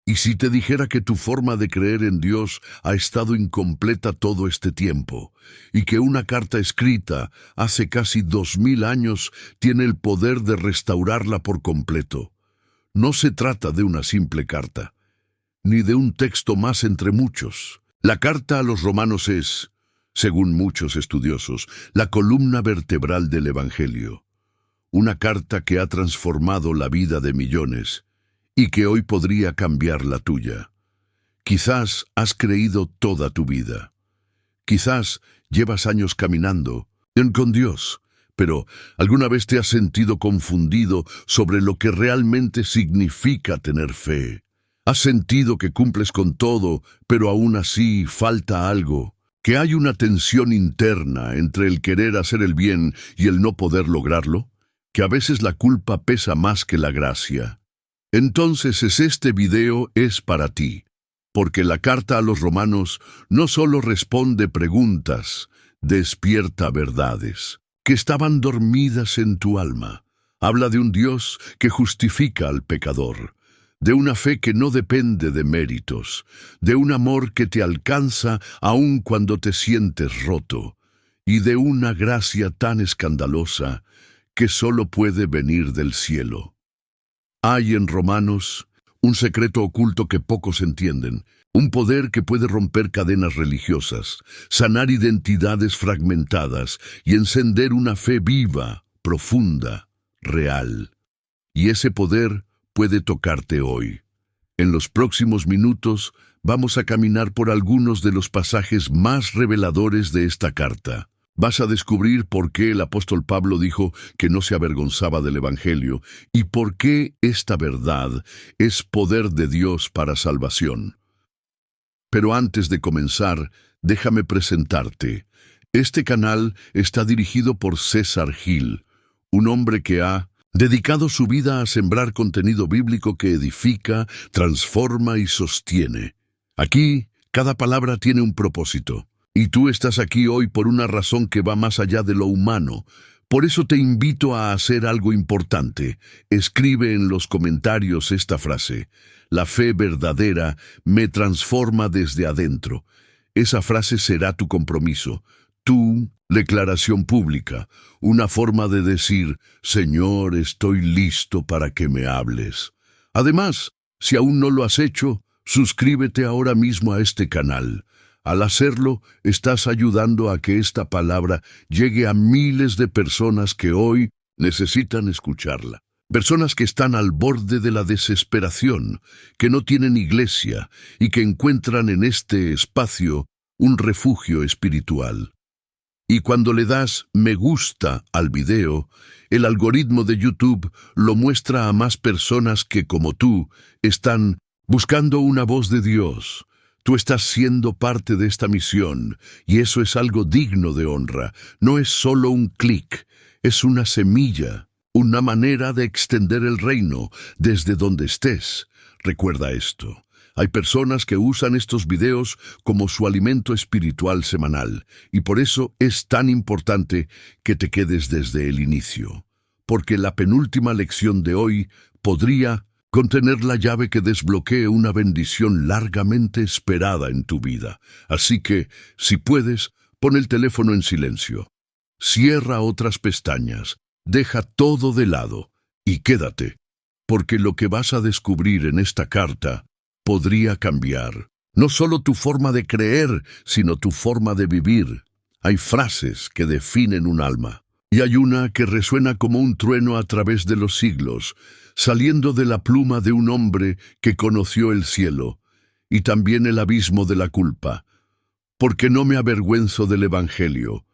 ¿Y si te dijera que tu forma de creer en Dios ha estado incompleta todo este tiempo, y que una carta escrita hace casi 2000 años tiene el poder de restaurarla por completo? No se trata de una simple carta, ni de un texto más entre muchos. La carta a los romanos es, según muchos estudiosos, la columna vertebral del Evangelio. Una carta que ha transformado la vida de millones y que hoy podría cambiar la tuya. Quizás has creído toda tu vida. Quizás llevas años caminando con Dios, pero ¿alguna vez te has sentido confundido sobre lo que realmente significa tener fe? ¿Has sentido que cumples con todo, pero aún así falta algo? ¿Que hay una tensión interna entre el querer hacer el bien y el no poder lograrlo? ¿Que a veces la culpa pesa más que la gracia? Entonces este video es para ti, porque la carta a los romanos no solo responde preguntas, despierta verdades que estaban dormidas en tu alma. Habla de un Dios que justifica al pecador, de una fe que no depende de méritos, de un amor que te alcanza aun cuando te sientes roto, y de una gracia tan escandalosa que solo puede venir del cielo. Hay en Romanos un secreto oculto que pocos entienden, un poder que puede romper cadenas religiosas, sanar identidades fragmentadas y encender una fe viva, profunda, real. Y ese poder puede tocarte hoy. En los próximos minutos vamos a caminar por algunos de los pasajes más reveladores de esta carta. Vas a descubrir por qué el apóstol Pablo dijo que no se avergonzaba del Evangelio y por qué esta verdad es poder de Dios para salvación. Pero antes de comenzar, déjame presentarte. Este canal está dirigido por César Gil, un hombre que ha dedicado su vida a sembrar contenido bíblico que edifica, transforma y sostiene. Aquí, cada palabra tiene un propósito. Y tú estás aquí hoy por una razón que va más allá de lo humano. Por eso te invito a hacer algo importante. Escribe en los comentarios esta frase: la fe verdadera me transforma desde adentro. Esa frase será tu compromiso, tu declaración pública, una forma de decir: Señor, estoy listo para que me hables. Además, si aún no lo has hecho, suscríbete ahora mismo a este canal. Al hacerlo, estás ayudando a que esta palabra llegue a miles de personas que hoy necesitan escucharla. Personas que están al borde de la desesperación, que no tienen iglesia y que encuentran en este espacio un refugio espiritual. Y cuando le das me gusta al video, el algoritmo de YouTube lo muestra a más personas que, como tú, están buscando una voz de Dios. Tú estás siendo parte de esta misión, y eso es algo digno de honra. No es solo un clic, es una semilla, una manera de extender el reino desde donde estés. Recuerda esto. Hay personas que usan estos videos como su alimento espiritual semanal, y por eso es tan importante que te quedes desde el inicio. Porque la penúltima lección de hoy podría contener la llave que desbloquee una bendición largamente esperada en tu vida. Así que, si puedes, pon el teléfono en silencio. Cierra otras pestañas, deja todo de lado y quédate, porque lo que vas a descubrir en esta carta podría cambiar no solo tu forma de creer, sino tu forma de vivir. Hay frases que definen un alma, y hay una que resuena como un trueno a través de los siglos, saliendo de la pluma de un hombre que conoció el cielo y también el abismo de la culpa. Porque no me avergüenzo del Evangelio,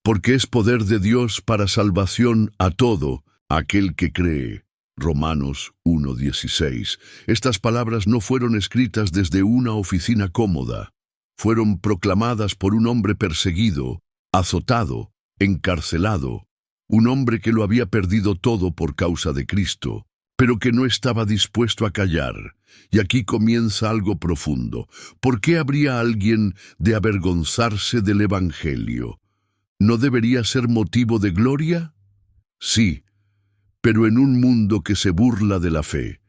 porque es poder de Dios para salvación a todo aquel que cree. Romanos 1:16. Estas palabras no fueron escritas desde una oficina cómoda. Fueron proclamadas por un hombre perseguido, azotado, encarcelado, un hombre que lo había perdido todo por causa de Cristo, pero que no estaba dispuesto a callar. Y aquí comienza algo profundo. ¿Por qué habría alguien de avergonzarse del Evangelio? ¿No debería ser motivo de gloria? Sí, pero en un mundo que se burla de la fe,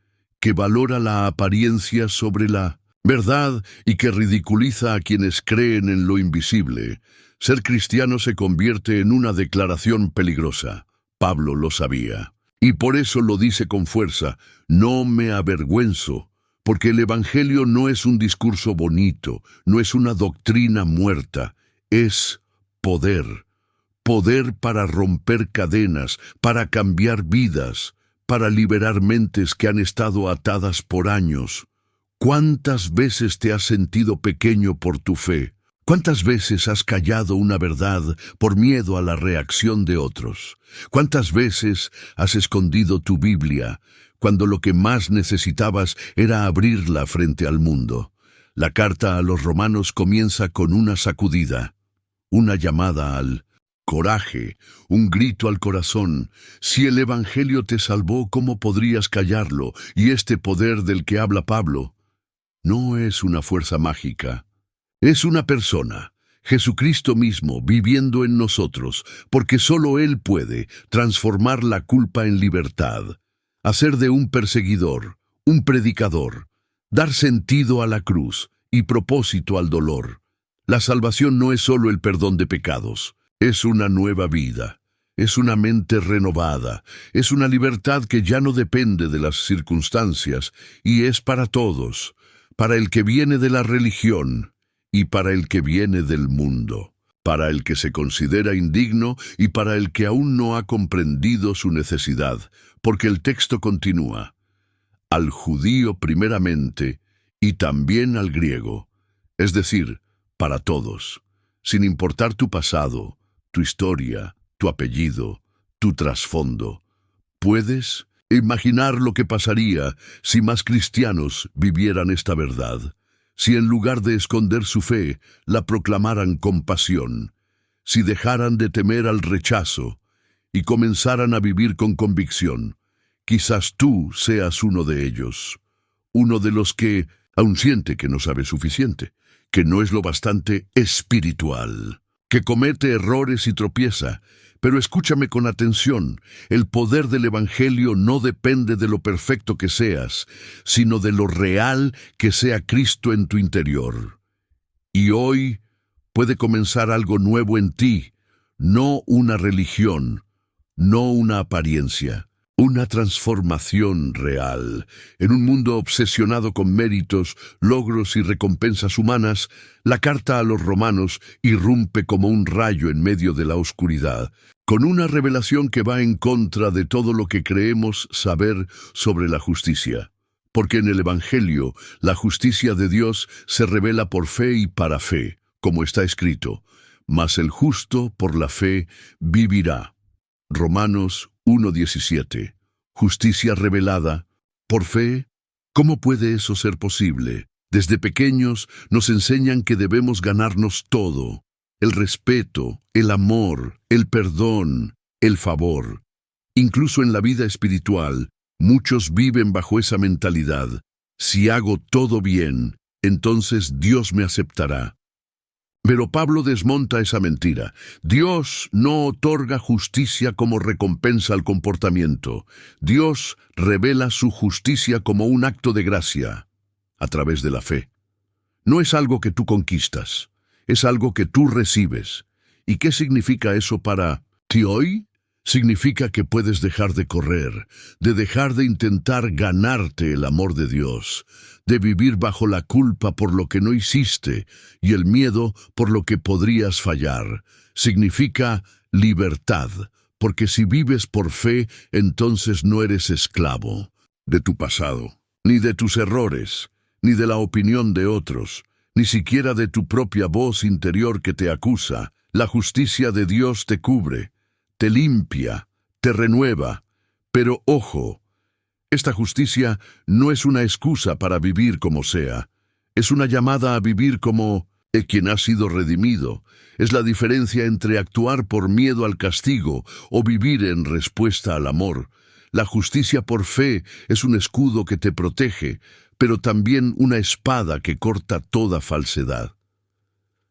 que valora la apariencia sobre la verdad y que ridiculiza a quienes creen en lo invisible. Ser cristiano se convierte en una declaración peligrosa. Pablo lo sabía. Y por eso lo dice con fuerza: no me avergüenzo, porque el Evangelio no es un discurso bonito, no es una doctrina muerta, es poder. Poder para romper cadenas, para cambiar vidas, para liberar mentes que han estado atadas por años. ¿Cuántas veces te has sentido pequeño por tu fe? ¿Cuántas veces has callado una verdad por miedo a la reacción de otros? ¿Cuántas veces has escondido tu Biblia cuando lo que más necesitabas era abrirla frente al mundo? La carta a los Romanos comienza con una sacudida, una llamada al coraje, un grito al corazón. Si el Evangelio te salvó, ¿cómo podrías callarlo? Y este poder del que habla Pablo no es una fuerza mágica. Es una persona, Jesucristo mismo, viviendo en nosotros, porque solo Él puede transformar la culpa en libertad, hacer de un perseguidor un predicador, dar sentido a la cruz y propósito al dolor. La salvación no es solo el perdón de pecados, es una nueva vida, es una mente renovada, es una libertad que ya no depende de las circunstancias y es para todos, para el que viene de la religión y para el que viene del mundo, para el que se considera indigno y para el que aún no ha comprendido su necesidad, porque el texto continúa: al judío primeramente y también al griego, es decir, para todos, sin importar tu pasado, tu historia, tu apellido, tu trasfondo. ¿Puedes imaginar lo que pasaría si más cristianos vivieran esta verdad? Si en lugar de esconder su fe, la proclamaran con pasión, si dejaran de temer al rechazo y comenzaran a vivir con convicción, quizás tú seas uno de ellos, uno de los que aún siente que no sabe suficiente, que no es lo bastante espiritual, que comete errores y tropieza. Pero escúchame con atención, el poder del Evangelio no depende de lo perfecto que seas, sino de lo real que sea Cristo en tu interior. Y hoy puede comenzar algo nuevo en ti, no una religión, no una apariencia, una transformación real. En un mundo obsesionado con méritos, logros y recompensas humanas, la carta a los Romanos irrumpe como un rayo en medio de la oscuridad, con una revelación que va en contra de todo lo que creemos saber sobre la justicia. Porque en el Evangelio, la justicia de Dios se revela por fe y para fe, como está escrito: mas el justo por la fe vivirá. Romanos 1:17. Justicia revelada por fe. ¿Cómo puede eso ser posible? Desde pequeños nos enseñan que debemos ganarnos todo: el respeto, el amor, el perdón, el favor. Incluso en la vida espiritual, muchos viven bajo esa mentalidad: si hago todo bien, entonces Dios me aceptará. Pero Pablo desmonta esa mentira. Dios no otorga justicia como recompensa al comportamiento. Dios revela su justicia como un acto de gracia, a través de la fe. No es algo que tú conquistas, es algo que tú recibes. ¿Y qué significa eso para ti hoy? Significa que puedes dejar de correr, de dejar de intentar ganarte el amor de Dios, de vivir bajo la culpa por lo que no hiciste y el miedo por lo que podrías fallar. Significa libertad, porque si vives por fe, entonces no eres esclavo de tu pasado, ni de tus errores, ni de la opinión de otros, ni siquiera de tu propia voz interior que te acusa. La justicia de Dios te cubre, te limpia, te renueva. Pero ojo, esta justicia no es una excusa para vivir como sea. Es una llamada a vivir como quien ha sido redimido. Es la diferencia entre actuar por miedo al castigo o vivir en respuesta al amor. La justicia por fe es un escudo que te protege, pero también una espada que corta toda falsedad.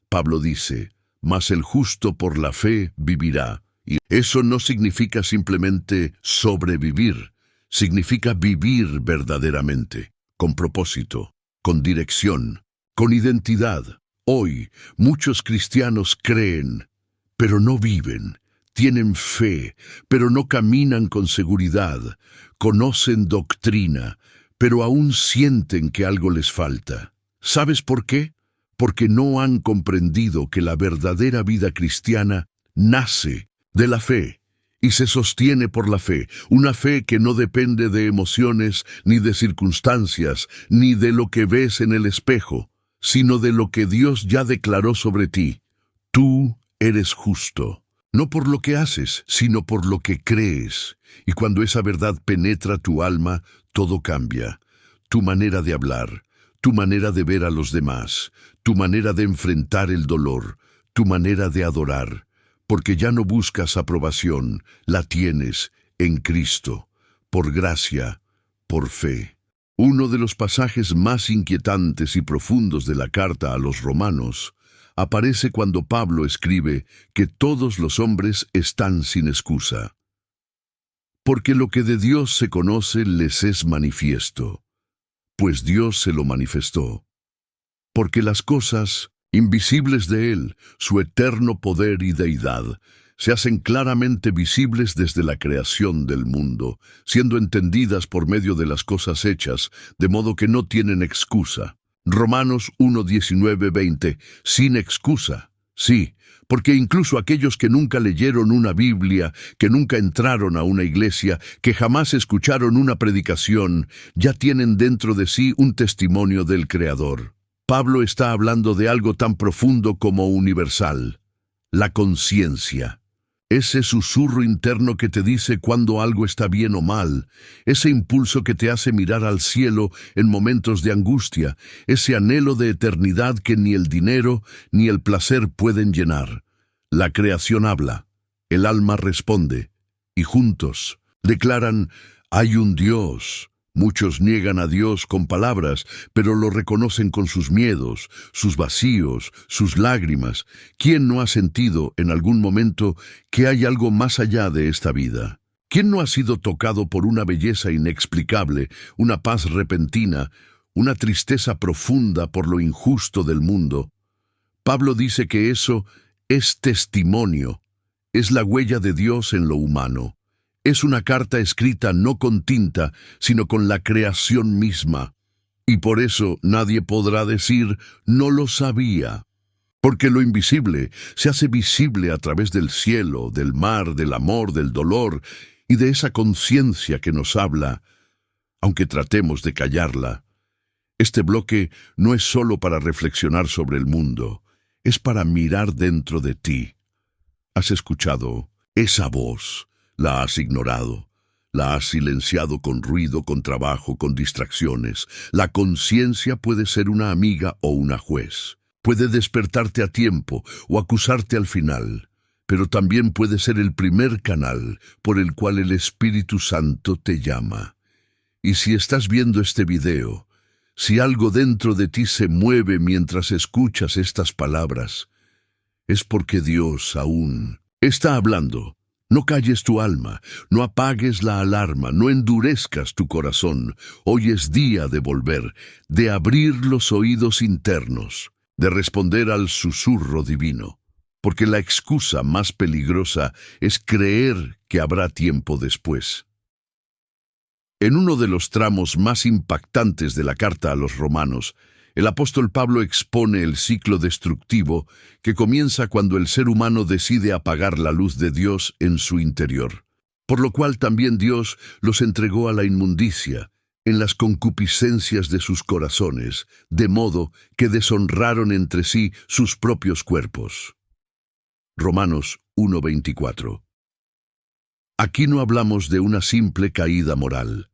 Pablo dice: mas el justo por la fe vivirá. Y eso no significa simplemente sobrevivir, Significa vivir verdaderamente, con propósito, con dirección, con identidad. Hoy, muchos cristianos creen, pero no viven. Tienen fe, pero no caminan con seguridad. Conocen doctrina, pero aún sienten que algo les falta. ¿Sabes por qué? Porque no han comprendido que la verdadera vida cristiana nace de la fe y se sostiene por la fe, una fe que no depende de emociones, ni de circunstancias, ni de lo que ves en el espejo, sino de lo que Dios ya declaró sobre ti. Tú eres justo, no por lo que haces, sino por lo que crees. Y cuando esa verdad penetra tu alma, todo cambia. Tu manera de hablar, tu manera de ver a los demás, tu manera de enfrentar el dolor, tu manera de adorar, porque ya no buscas aprobación, la tienes en Cristo, por gracia, por fe. Uno de los pasajes más inquietantes y profundos de la carta a los romanos aparece cuando Pablo escribe que todos los hombres están sin excusa. Porque lo que de Dios se conoce les es manifiesto, pues Dios se lo manifestó. Porque las cosas invisibles de Él, su eterno poder y deidad, se hacen claramente visibles desde la creación del mundo, siendo entendidas por medio de las cosas hechas, de modo que no tienen excusa. Romanos 1, 19, 20, sin excusa. Sí, porque incluso aquellos que nunca leyeron una Biblia, que nunca entraron a una iglesia, que jamás escucharon una predicación, ya tienen dentro de sí un testimonio del Creador. Pablo está hablando de algo tan profundo como universal, la conciencia. Ese susurro interno que te dice cuando algo está bien o mal, ese impulso que te hace mirar al cielo en momentos de angustia, ese anhelo de eternidad que ni el dinero ni el placer pueden llenar. La creación habla, el alma responde, y juntos declaran, hay un Dios. Muchos niegan a Dios con palabras, pero lo reconocen con sus miedos, sus vacíos, sus lágrimas. ¿Quién no ha sentido en algún momento que hay algo más allá de esta vida? ¿Quién no ha sido tocado por una belleza inexplicable, una paz repentina, una tristeza profunda por lo injusto del mundo? Pablo dice que eso es testimonio, es la huella de Dios en lo humano. Es una carta escrita no con tinta, sino con la creación misma. Y por eso nadie podrá decir, no lo sabía. Porque lo invisible se hace visible a través del cielo, del mar, del amor, del dolor y de esa conciencia que nos habla, aunque tratemos de callarla. Este bloque no es solo para reflexionar sobre el mundo, es para mirar dentro de ti. ¿Has escuchado esa voz? La has ignorado, la has silenciado con ruido, con trabajo, con distracciones. La conciencia puede ser una amiga o una juez. Puede despertarte a tiempo o acusarte al final, pero también puede ser el primer canal por el cual el Espíritu Santo te llama. Y si estás viendo este video, si algo dentro de ti se mueve mientras escuchas estas palabras, es porque Dios aún está hablando. No calles tu alma, no apagues la alarma, no endurezcas tu corazón. Hoy es día de volver, de abrir los oídos internos, de responder al susurro divino. Porque la excusa más peligrosa es creer que habrá tiempo después. En uno de los tramos más impactantes de la carta a los romanos, el apóstol Pablo expone el ciclo destructivo que comienza cuando el ser humano decide apagar la luz de Dios en su interior, por lo cual también Dios los entregó a la inmundicia, en las concupiscencias de sus corazones, de modo que deshonraron entre sí sus propios cuerpos. Romanos 1:24. Aquí no hablamos de una simple caída moral.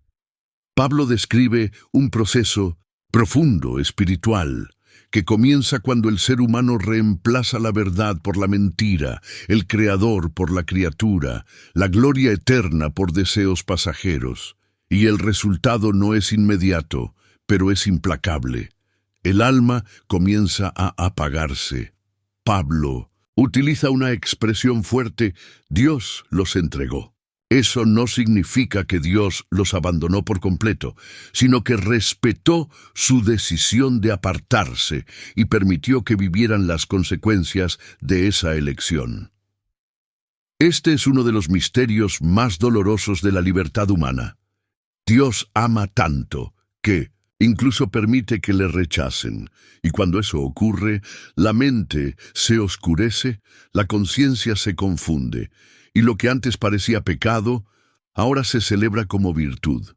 Pablo describe un proceso profundo, espiritual, que comienza cuando el ser humano reemplaza la verdad por la mentira, el creador por la criatura, la gloria eterna por deseos pasajeros. Y el resultado no es inmediato, pero es implacable. El alma comienza a apagarse. Pablo utiliza una expresión fuerte, Dios los entregó. Eso no significa que Dios los abandonó por completo, sino que respetó su decisión de apartarse y permitió que vivieran las consecuencias de esa elección. Este es uno de los misterios más dolorosos de la libertad humana. Dios ama tanto que incluso permite que le rechacen, y cuando eso ocurre, la mente se oscurece, la conciencia se confunde, y lo que antes parecía pecado, ahora se celebra como virtud.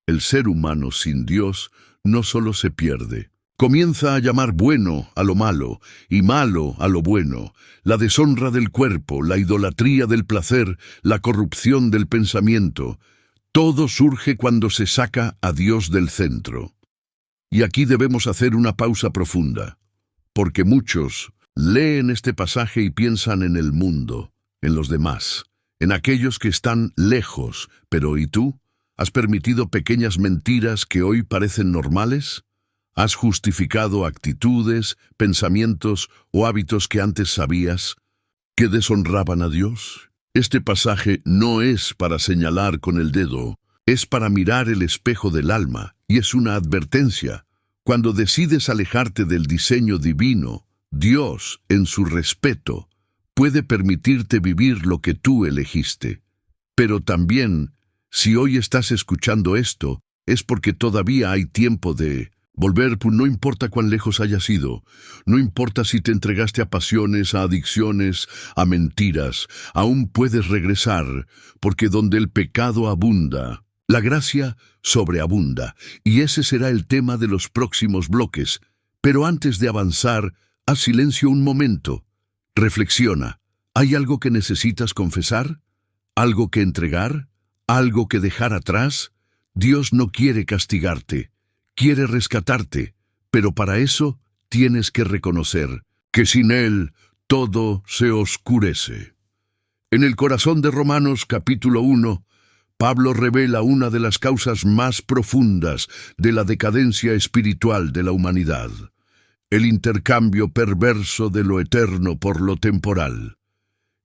El ser humano sin Dios no solo se pierde, comienza a llamar bueno a lo malo y malo a lo bueno, la deshonra del cuerpo, la idolatría del placer, la corrupción del pensamiento. Todo surge cuando se saca a Dios del centro. Y aquí debemos hacer una pausa profunda, porque muchos leen este pasaje y piensan en el mundo, en los demás, en aquellos que están lejos. Pero ¿y tú? ¿Has permitido pequeñas mentiras que hoy parecen normales? ¿Has justificado actitudes, pensamientos o hábitos que antes sabías que deshonraban a Dios? Este pasaje no es para señalar con el dedo, es para mirar el espejo del alma, y es una advertencia. Cuando decides alejarte del diseño divino, Dios, en su respeto, puede permitirte vivir lo que tú elegiste. Pero también, si hoy estás escuchando esto, es porque todavía hay tiempo de volver. No importa cuán lejos hayas ido, no importa si te entregaste a pasiones, a adicciones, a mentiras, aún puedes regresar, porque donde el pecado abunda, la gracia sobreabunda, y ese será el tema de los próximos bloques. Pero antes de avanzar, haz silencio un momento. Reflexiona. ¿Hay algo que necesitas confesar? ¿Algo que entregar? ¿Algo que dejar atrás? Dios no quiere castigarte, quiere rescatarte, pero para eso tienes que reconocer que sin Él todo se oscurece. En el corazón de Romanos capítulo 1, Pablo revela una de las causas más profundas de la decadencia espiritual de la humanidad: el intercambio perverso de lo eterno por lo temporal.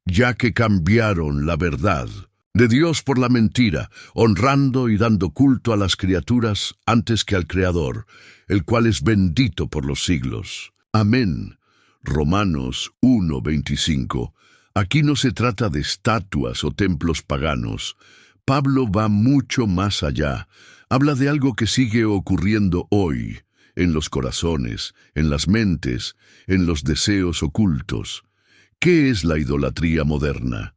Ya que cambiaron la verdad de Dios por la mentira, honrando y dando culto a las criaturas antes que al Creador, el cual es bendito por los siglos. Amén. Romanos 1:25. Aquí no se trata de estatuas o templos paganos. Pablo va mucho más allá. Habla de algo que sigue ocurriendo hoy, en los corazones, en las mentes, en los deseos ocultos. ¿Qué es la idolatría moderna?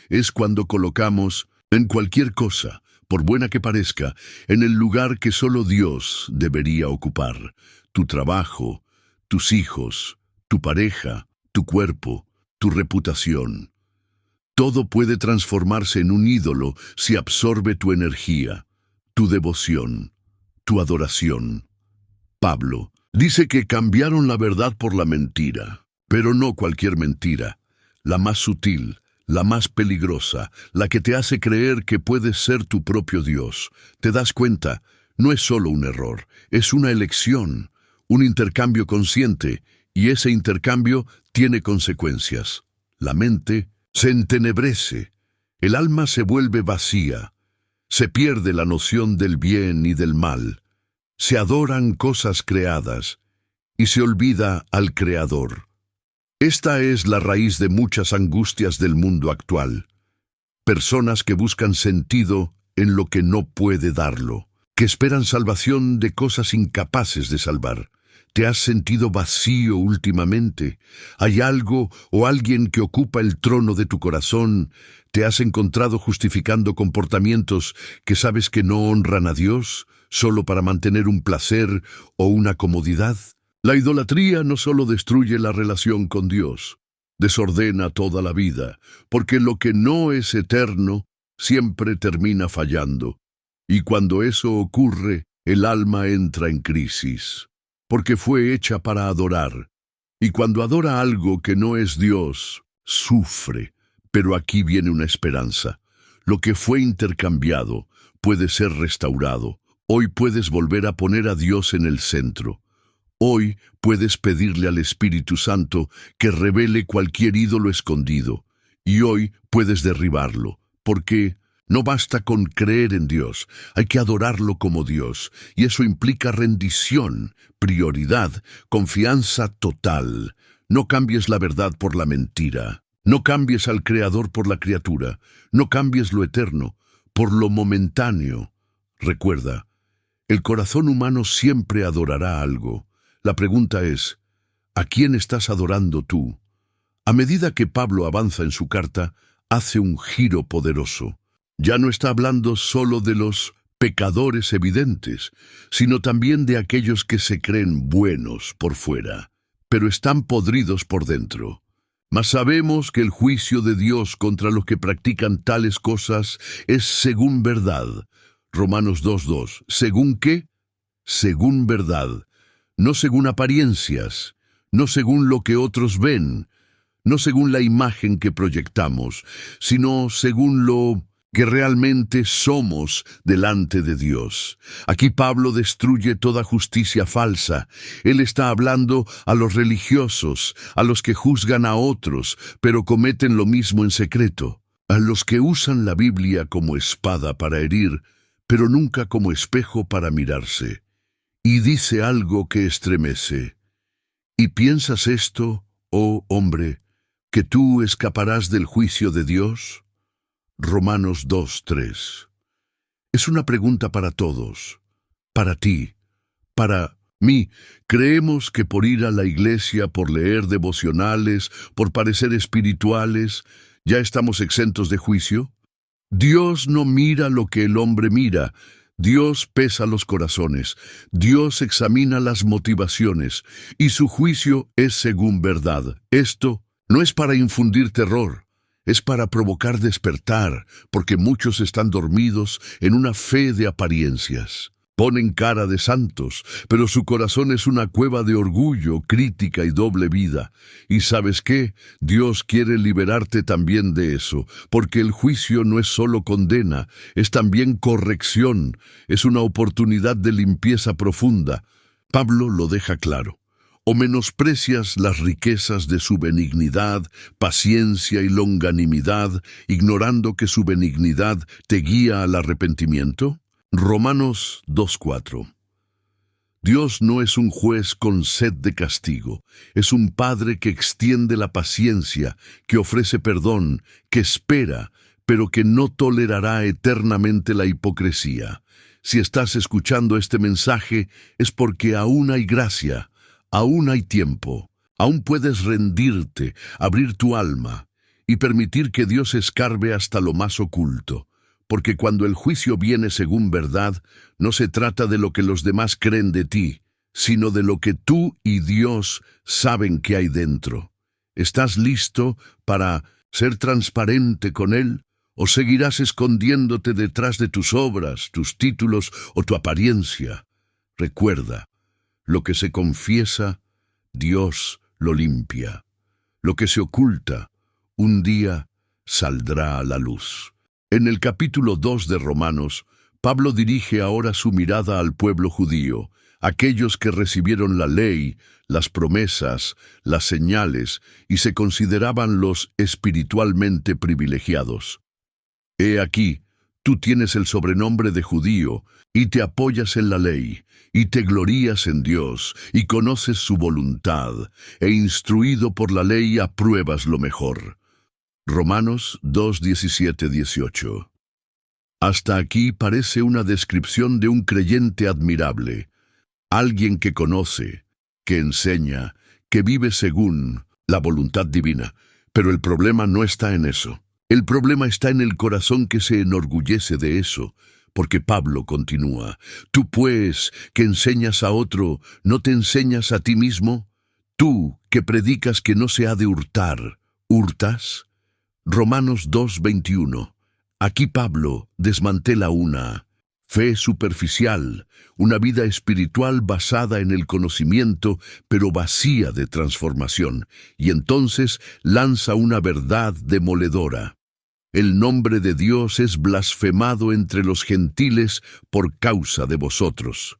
Es cuando colocamos en cualquier cosa, por buena que parezca, en el lugar que solo Dios debería ocupar: tu trabajo, tus hijos, tu pareja, tu cuerpo, tu reputación. Todo puede transformarse en un ídolo si absorbe tu energía, tu devoción, tu adoración. Pablo dice que cambiaron la verdad por la mentira, pero no cualquier mentira, la más sutil, la más peligrosa, la que te hace creer que puedes ser tu propio Dios. ¿Te das cuenta? No es solo un error, es una elección, un intercambio consciente, y ese intercambio tiene consecuencias. La mente se entenebrece, el alma se vuelve vacía, se pierde la noción del bien y del mal, se adoran cosas creadas y se olvida al Creador. Esta es la raíz de muchas angustias del mundo actual. Personas que buscan sentido en lo que no puede darlo, que esperan salvación de cosas incapaces de salvar. ¿Te has sentido vacío últimamente? ¿Hay algo o alguien que ocupa el trono de tu corazón? ¿Te has encontrado justificando comportamientos que sabes que no honran a Dios, solo para mantener un placer o una comodidad? La idolatría no solo destruye la relación con Dios, desordena toda la vida, porque lo que no es eterno siempre termina fallando. Y cuando eso ocurre, el alma entra en crisis, porque fue hecha para adorar. Y cuando adora algo que no es Dios, sufre. Pero aquí viene una esperanza. Lo que fue intercambiado puede ser restaurado. Hoy puedes volver a poner a Dios en el centro. Hoy puedes pedirle al Espíritu Santo que revele cualquier ídolo escondido. Y hoy puedes derribarlo, porque No basta con creer en Dios, hay que adorarlo como Dios, y eso implica rendición, prioridad, confianza total. No cambies la verdad por la mentira. No cambies al Creador por la criatura. No cambies lo eterno por lo momentáneo. Recuerda, el corazón humano siempre adorará algo. La pregunta es, ¿a quién estás adorando tú? A medida que Pablo avanza en su carta, hace un giro poderoso. Ya no está hablando solo de los pecadores evidentes, sino también de aquellos que se creen buenos por fuera, pero están podridos por dentro. Mas sabemos que el juicio de Dios contra los que practican tales cosas es según verdad. Romanos 2:2. ¿Según qué? Según verdad. No según apariencias, no según lo que otros ven, no según la imagen que proyectamos, sino según lo que realmente somos delante de Dios. Aquí Pablo destruye toda justicia falsa. Él está hablando a los religiosos, a los que juzgan a otros, pero cometen lo mismo en secreto, a los que usan la Biblia como espada para herir, pero nunca como espejo para mirarse. Y dice algo que estremece. ¿Y piensas esto, oh hombre, que tú escaparás del juicio de Dios? Romanos 2:3. Es una pregunta para todos, para ti, para mí. ¿Creemos que por ir a la iglesia, por leer devocionales, por parecer espirituales, ya estamos exentos de juicio? Dios no mira lo que el hombre mira. Dios pesa los corazones, Dios examina las motivaciones, y su juicio es según verdad. Esto no es para infundir terror, es para provocar despertar, porque muchos están dormidos en una fe de apariencias. Ponen cara de santos, pero su corazón es una cueva de orgullo, crítica y doble vida. ¿Y sabes qué? Dios quiere liberarte también de eso, porque el juicio no es solo condena, es también corrección, es una oportunidad de limpieza profunda. Pablo lo deja claro. ¿O menosprecias las riquezas de su benignidad, paciencia y longanimidad, ignorando que su benignidad te guía al arrepentimiento? Romanos 2:4. Dios no es un juez con sed de castigo, es un Padre que extiende la paciencia, que ofrece perdón, que espera, pero que no tolerará eternamente la hipocresía. Si estás escuchando este mensaje, es porque aún hay gracia. Aún hay tiempo, aún puedes rendirte, abrir tu alma y permitir que Dios escarbe hasta lo más oculto, porque cuando el juicio viene según verdad, no se trata de lo que los demás creen de ti, sino de lo que tú y Dios saben que hay dentro. ¿Estás listo para ser transparente con Él? ¿O seguirás escondiéndote detrás de tus obras, tus títulos o tu apariencia? Recuerda, lo que se confiesa, Dios lo limpia. Lo que se oculta, un día saldrá a la luz. En el capítulo 2 de Romanos, Pablo dirige ahora su mirada al pueblo judío, aquellos que recibieron la ley, las promesas, las señales y se consideraban los espiritualmente privilegiados. He aquí, tú tienes el sobrenombre de judío, y te apoyas en la ley, y te glorías en Dios, y conoces su voluntad, e instruido por la ley apruebas lo mejor. Romanos 2:17-18. Hasta aquí parece una descripción de un creyente admirable, alguien que conoce, que enseña, que vive según la voluntad divina. Pero el problema no está en eso. El problema está en el corazón que se enorgullece de eso, porque Pablo continúa. Tú, pues, que enseñas a otro, ¿no te enseñas a ti mismo? Tú, que predicas que no se ha de hurtar, ¿hurtas? Romanos 2:21. Aquí Pablo desmantela una fe superficial, una vida espiritual basada en el conocimiento, pero vacía de transformación, y entonces lanza una verdad demoledora. El nombre de Dios es blasfemado entre los gentiles por causa de vosotros.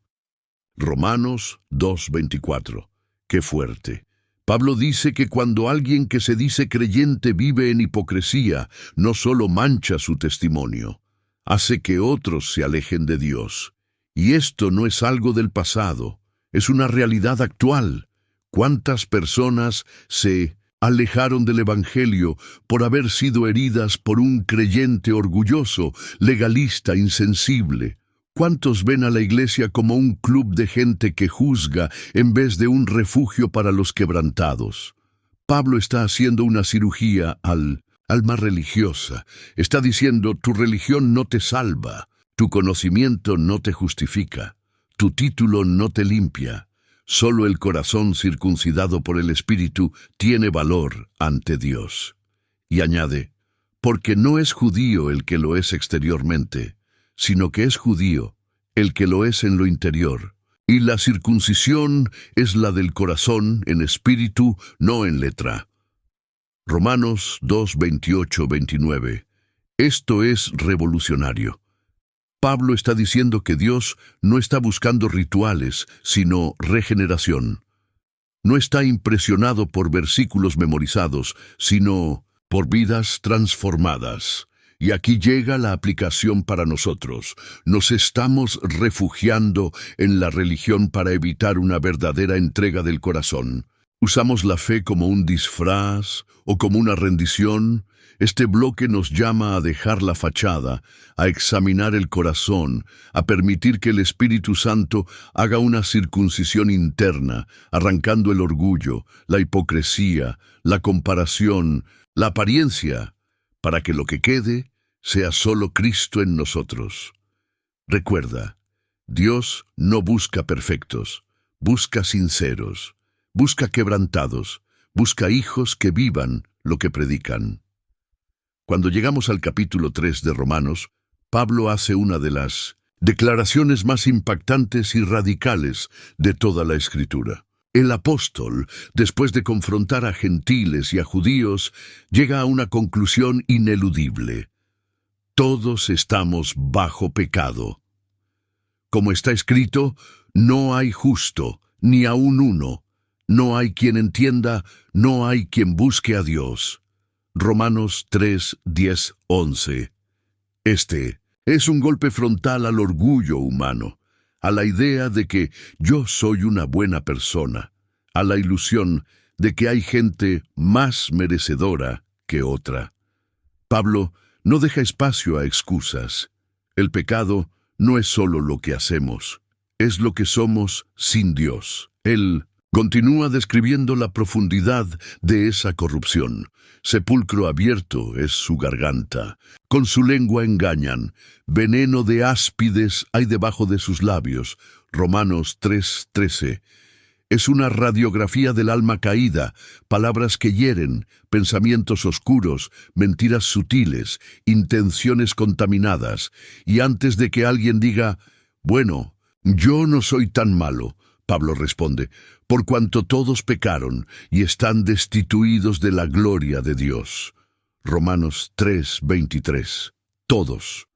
Romanos 2:24. ¡Qué fuerte! Pablo dice que cuando alguien que se dice creyente vive en hipocresía, no solo mancha su testimonio, hace que otros se alejen de Dios. Y esto no es algo del pasado, es una realidad actual. ¿Cuántas personas se alejaron del Evangelio por haber sido heridas por un creyente orgulloso, legalista, insensible? ¿Cuántos ven a la iglesia como un club de gente que juzga en vez de un refugio para los quebrantados? Pablo está haciendo una cirugía al alma religiosa. Está diciendo, tu religión no te salva, tu conocimiento no te justifica, tu título no te limpia. Solo el corazón circuncidado por el Espíritu tiene valor ante Dios. Y añade, porque no es judío el que lo es exteriormente, sino que es judío el que lo es en lo interior. Y la circuncisión es la del corazón en espíritu, no en letra. Romanos 2, 28, 29. Esto es revolucionario. Pablo está diciendo que Dios no está buscando rituales, sino regeneración. No está impresionado por versículos memorizados, sino por vidas transformadas. Y aquí llega la aplicación para nosotros. Nos estamos refugiando en la religión para evitar una verdadera entrega del corazón. Usamos la fe como un disfraz o como una rendición. Este bloque nos llama a dejar la fachada, a examinar el corazón, a permitir que el Espíritu Santo haga una circuncisión interna, arrancando el orgullo, la hipocresía, la comparación, la apariencia, para que lo que quede sea solo Cristo en nosotros. Recuerda, Dios no busca perfectos, busca sinceros, busca quebrantados, busca hijos que vivan lo que predican. Cuando llegamos al capítulo 3 de Romanos, Pablo hace una de las declaraciones más impactantes y radicales de toda la Escritura. El apóstol, después de confrontar a gentiles y a judíos, llega a una conclusión ineludible. Todos estamos bajo pecado. Como está escrito, no hay justo, ni aun uno. No hay quien entienda, no hay quien busque a Dios. Romanos 3, 10, 11. Este es un golpe frontal al orgullo humano, a la idea de que yo soy una buena persona, a la ilusión de que hay gente más merecedora que otra. Pablo no deja espacio a excusas. El pecado no es solo lo que hacemos, es lo que somos sin Dios. Él continúa describiendo la profundidad de esa corrupción. Sepulcro abierto es su garganta. Con su lengua engañan. Veneno de áspides hay debajo de sus labios. Romanos 3:13. Es una radiografía del alma caída, palabras que hieren, pensamientos oscuros, mentiras sutiles, intenciones contaminadas. Y antes de que alguien diga, bueno, yo no soy tan malo, Pablo responde, por cuanto todos pecaron y están destituidos de la gloria de Dios. Romanos 3:23. Todos,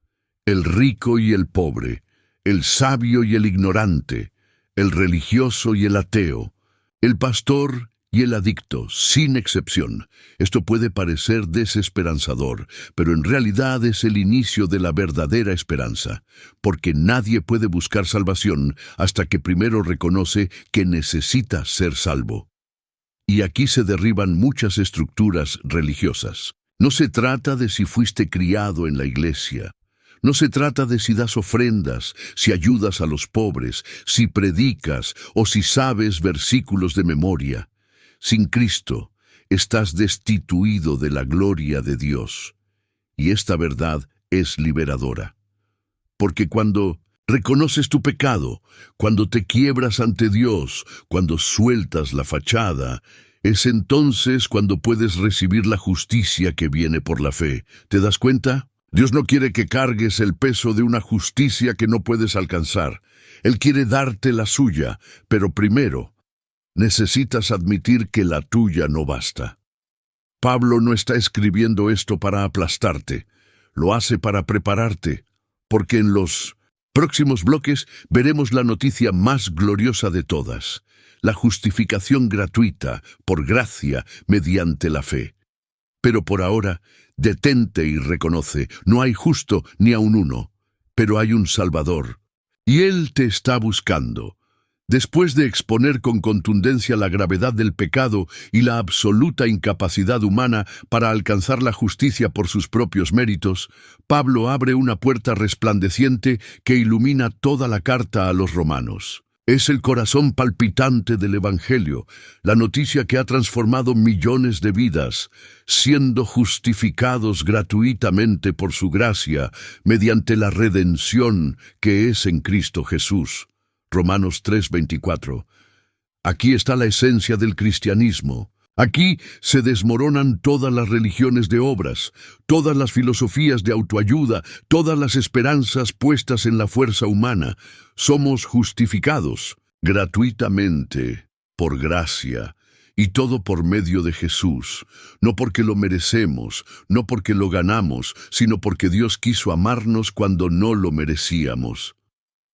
el rico y el pobre, el sabio y el ignorante, el religioso y el ateo, el pastor y el adicto, sin excepción. Esto puede parecer desesperanzador, pero en realidad es el inicio de la verdadera esperanza, porque nadie puede buscar salvación hasta que primero reconoce que necesita ser salvo. Y aquí se derriban muchas estructuras religiosas. No se trata de si fuiste criado en la iglesia. No se trata de si das ofrendas, si ayudas a los pobres, si predicas o si sabes versículos de memoria. Sin Cristo, estás destituido de la gloria de Dios. Y esta verdad es liberadora. Porque cuando reconoces tu pecado, cuando te quiebras ante Dios, cuando sueltas la fachada, es entonces cuando puedes recibir la justicia que viene por la fe. ¿Te das cuenta? Dios no quiere que cargues el peso de una justicia que no puedes alcanzar. Él quiere darte la suya, pero primero necesitas admitir que la tuya no basta. Pablo no está escribiendo esto para aplastarte, lo hace para prepararte, porque en los próximos bloques veremos la noticia más gloriosa de todas, la justificación gratuita por gracia mediante la fe. Pero por ahora, detente y reconoce, no hay justo ni aun uno, pero hay un Salvador, y Él te está buscando. Después de exponer con contundencia la gravedad del pecado y la absoluta incapacidad humana para alcanzar la justicia por sus propios méritos, Pablo abre una puerta resplandeciente que ilumina toda la carta a los romanos. Es el corazón palpitante del Evangelio, la noticia que ha transformado millones de vidas, siendo justificados gratuitamente por su gracia mediante la redención que es en Cristo Jesús. Romanos 3:24. Aquí está la esencia del cristianismo. Aquí se desmoronan todas las religiones de obras, todas las filosofías de autoayuda, todas las esperanzas puestas en la fuerza humana. Somos justificados gratuitamente, por gracia, y todo por medio de Jesús, no porque lo merecemos, no porque lo ganamos, sino porque Dios quiso amarnos cuando no lo merecíamos.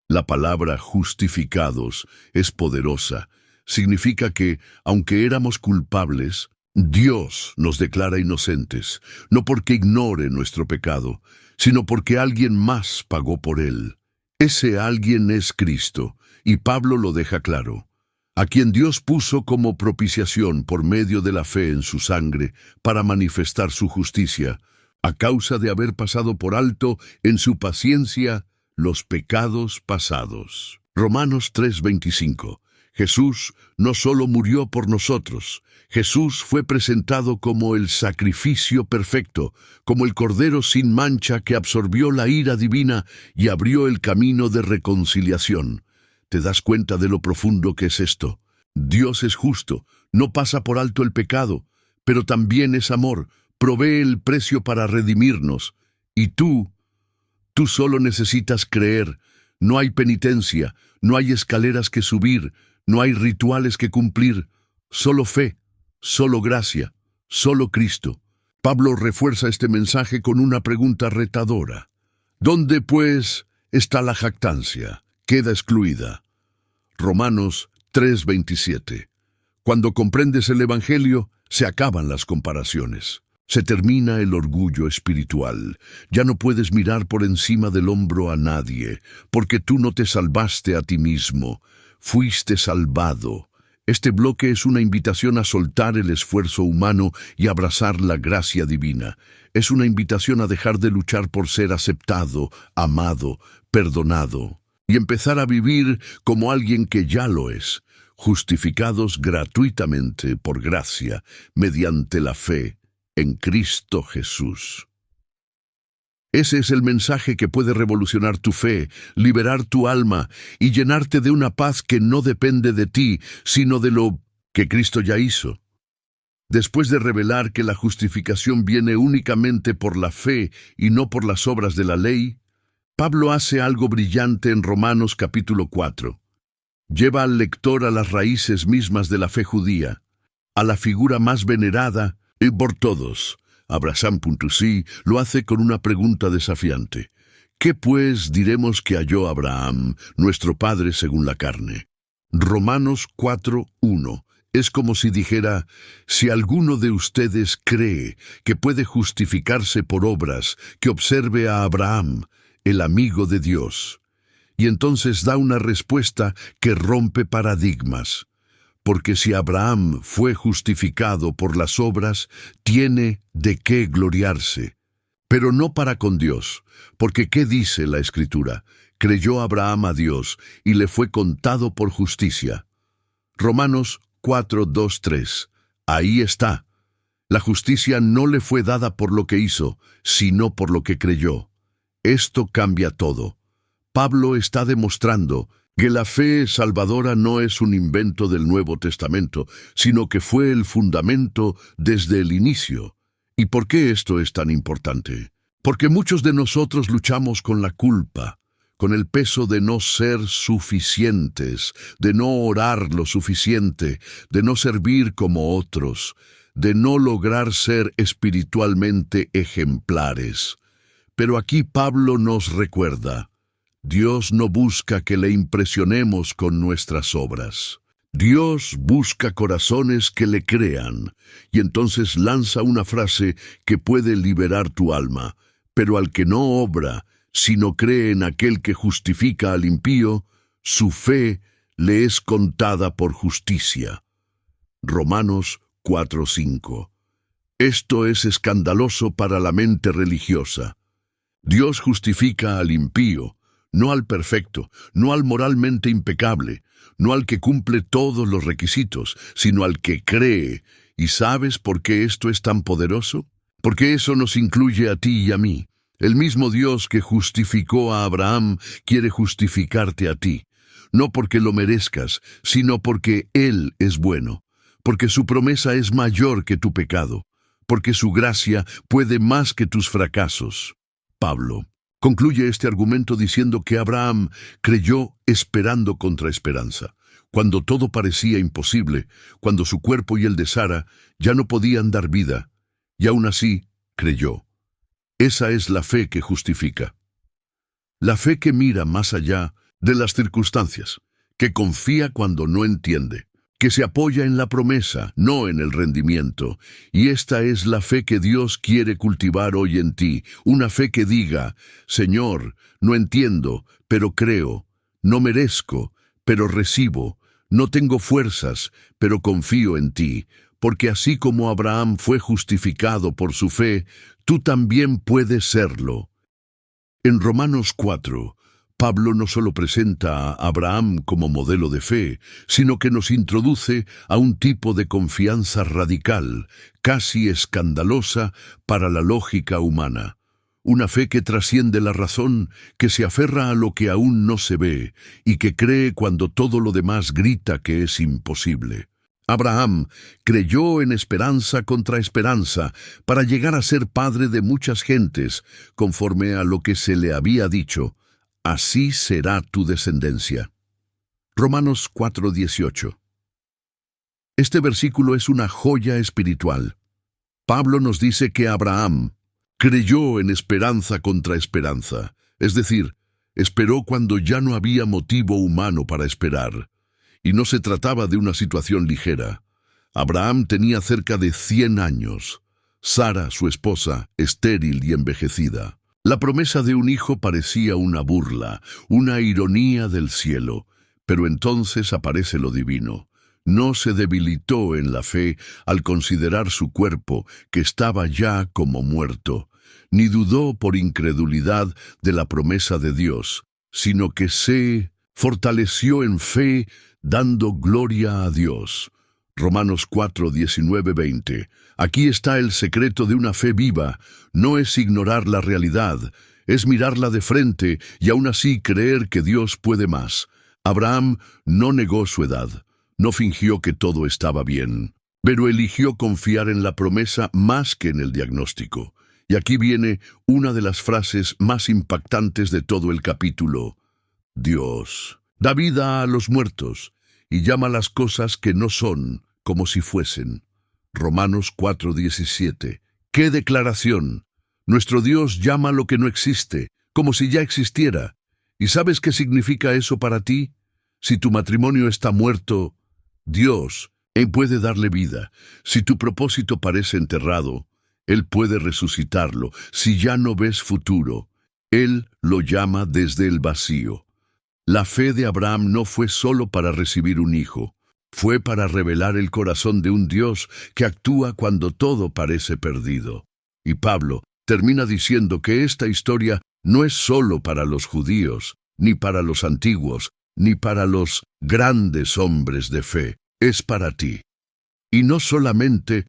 La palabra justificados es poderosa. Significa que, aunque éramos culpables, Dios nos declara inocentes, no porque ignore nuestro pecado, sino porque alguien más pagó por él. Ese alguien es Cristo, y Pablo lo deja claro, a quien Dios puso como propiciación por medio de la fe en su sangre para manifestar su justicia, a causa de haber pasado por alto en su paciencia los pecados pasados. Romanos 3:25. Jesús no solo murió por nosotros, Jesús fue presentado como el sacrificio perfecto, como el Cordero sin mancha que absorbió la ira divina y abrió el camino de reconciliación. ¿Te das cuenta de lo profundo que es esto? Dios es justo, no pasa por alto el pecado, pero también es amor, provee el precio para redimirnos. Y tú solo necesitas creer. No hay penitencia, no hay escaleras que subir, no hay rituales que cumplir, solo fe, solo gracia, solo Cristo. Pablo refuerza este mensaje con una pregunta retadora. ¿Dónde, pues, está la jactancia? Queda excluida. Romanos 3:27. Cuando comprendes el Evangelio, se acaban las comparaciones. Se termina el orgullo espiritual. Ya no puedes mirar por encima del hombro a nadie, porque tú no te salvaste a ti mismo. Fuiste salvado. Este bloque es una invitación a soltar el esfuerzo humano y abrazar la gracia divina. Es una invitación a dejar de luchar por ser aceptado, amado, perdonado, y empezar a vivir como alguien que ya lo es, justificados gratuitamente por gracia, mediante la fe en Cristo Jesús. Ese es el mensaje que puede revolucionar tu fe, liberar tu alma y llenarte de una paz que no depende de ti, sino de lo que Cristo ya hizo. Después de revelar que la justificación viene únicamente por la fe y no por las obras de la ley, Pablo hace algo brillante en Romanos capítulo 4. Lleva al lector a las raíces mismas de la fe judía, a la figura más venerada y por todos. Abraham.sí lo hace con una pregunta desafiante. ¿Qué pues diremos que halló Abraham, nuestro padre según la carne? Romanos 4:1. Es como si dijera, si alguno de ustedes cree que puede justificarse por obras, que observe a Abraham, el amigo de Dios. Y entonces da una respuesta que rompe paradigmas. Porque si Abraham fue justificado por las obras, tiene de qué gloriarse. Pero no para con Dios, porque ¿qué dice la Escritura? Creyó Abraham a Dios, y le fue contado por justicia. Romanos 4:2-3. Ahí está. La justicia no le fue dada por lo que hizo, sino por lo que creyó. Esto cambia todo. Pablo está demostrando que la fe salvadora no es un invento del Nuevo Testamento, sino que fue el fundamento desde el inicio. ¿Y por qué esto es tan importante? Porque muchos de nosotros luchamos con la culpa, con el peso de no ser suficientes, de no orar lo suficiente, de no servir como otros, de no lograr ser espiritualmente ejemplares. Pero aquí Pablo nos recuerda, Dios no busca que le impresionemos con nuestras obras. Dios busca corazones que le crean, y entonces lanza una frase que puede liberar tu alma. Pero al que no obra, sino cree en aquel que justifica al impío, su fe le es contada por justicia. Romanos 4:5. Esto es escandaloso para la mente religiosa. Dios justifica al impío, no al perfecto, no al moralmente impecable, no al que cumple todos los requisitos, sino al que cree. ¿Y sabes por qué esto es tan poderoso? Porque eso nos incluye a ti y a mí. El mismo Dios que justificó a Abraham quiere justificarte a ti, no porque lo merezcas, sino porque Él es bueno, porque su promesa es mayor que tu pecado, porque su gracia puede más que tus fracasos. Pablo concluye este argumento diciendo que Abraham creyó esperando contra esperanza, cuando todo parecía imposible, cuando su cuerpo y el de Sara ya no podían dar vida, y aún así creyó. Esa es la fe que justifica. La fe que mira más allá de las circunstancias, que confía cuando no entiende, que se apoya en la promesa, no en el rendimiento. Y esta es la fe que Dios quiere cultivar hoy en ti, una fe que diga: Señor, no entiendo, pero creo, no merezco, pero recibo, no tengo fuerzas, pero confío en ti, porque así como Abraham fue justificado por su fe, tú también puedes serlo. En Romanos 4, Pablo no solo presenta a Abraham como modelo de fe, sino que nos introduce a un tipo de confianza radical, casi escandalosa para la lógica humana. Una fe que trasciende la razón, que se aferra a lo que aún no se ve, y que cree cuando todo lo demás grita que es imposible. Abraham creyó en esperanza contra esperanza para llegar a ser padre de muchas gentes, conforme a lo que se le había dicho: así será tu descendencia. Romanos 4:18. Este versículo es una joya espiritual. Pablo nos dice que Abraham creyó en esperanza contra esperanza, es decir, esperó cuando ya no había motivo humano para esperar. Y no se trataba de una situación ligera. Abraham tenía cerca de 100 años. Sara, su esposa, estéril y envejecida. La promesa de un hijo parecía una burla, una ironía del cielo. Pero entonces aparece lo divino. No se debilitó en la fe al considerar su cuerpo, que estaba ya como muerto, ni dudó por incredulidad de la promesa de Dios, sino que se fortaleció en fe, dando gloria a Dios. Romanos 4:19-20. Aquí está el secreto de una fe viva. No es ignorar la realidad, es mirarla de frente y aún así creer que Dios puede más. Abraham no negó su edad, no fingió que todo estaba bien, pero eligió confiar en la promesa más que en el diagnóstico. Y aquí viene una de las frases más impactantes de todo el capítulo. Dios da vida a los muertos y llama las cosas que no son como si fuesen. Romanos 4:17. ¡Qué declaración! Nuestro Dios llama lo que no existe, como si ya existiera. ¿Y sabes qué significa eso para ti? Si tu matrimonio está muerto, Dios, Él puede darle vida. Si tu propósito parece enterrado, Él puede resucitarlo. Si ya no ves futuro, Él lo llama desde el vacío. La fe de Abraham no fue solo para recibir un hijo, fue para revelar el corazón de un Dios que actúa cuando todo parece perdido. Y Pablo termina diciendo que esta historia no es solo para los judíos, ni para los antiguos, ni para los grandes hombres de fe, es para ti. Y no solamente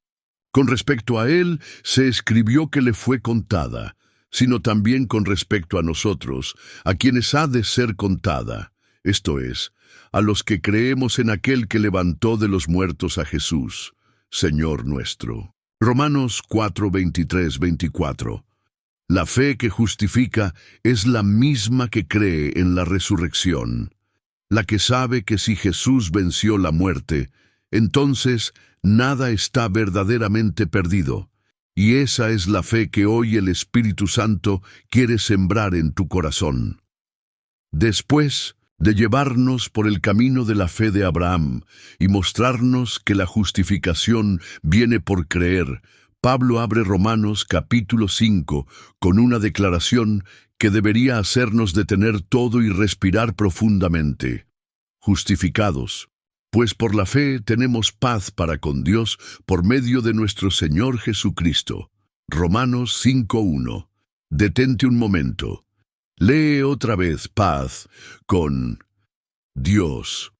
con respecto a él se escribió que le fue contada, sino también con respecto a nosotros, a quienes ha de ser contada, esto es, a los que creemos en aquel que levantó de los muertos a Jesús, Señor nuestro. Romanos 4:23-24. La fe que justifica es la misma que cree en la resurrección, la que sabe que si Jesús venció la muerte, entonces nada está verdaderamente perdido. Y esa es la fe que hoy el Espíritu Santo quiere sembrar en tu corazón. Después de llevarnos por el camino de la fe de Abraham y mostrarnos que la justificación viene por creer, Pablo abre Romanos capítulo 5 con una declaración que debería hacernos detener todo y respirar profundamente. Justificados, pues por la fe tenemos paz para con Dios por medio de nuestro Señor Jesucristo. Romanos 5:1. Detente un momento. Lee otra vez paz con Dios.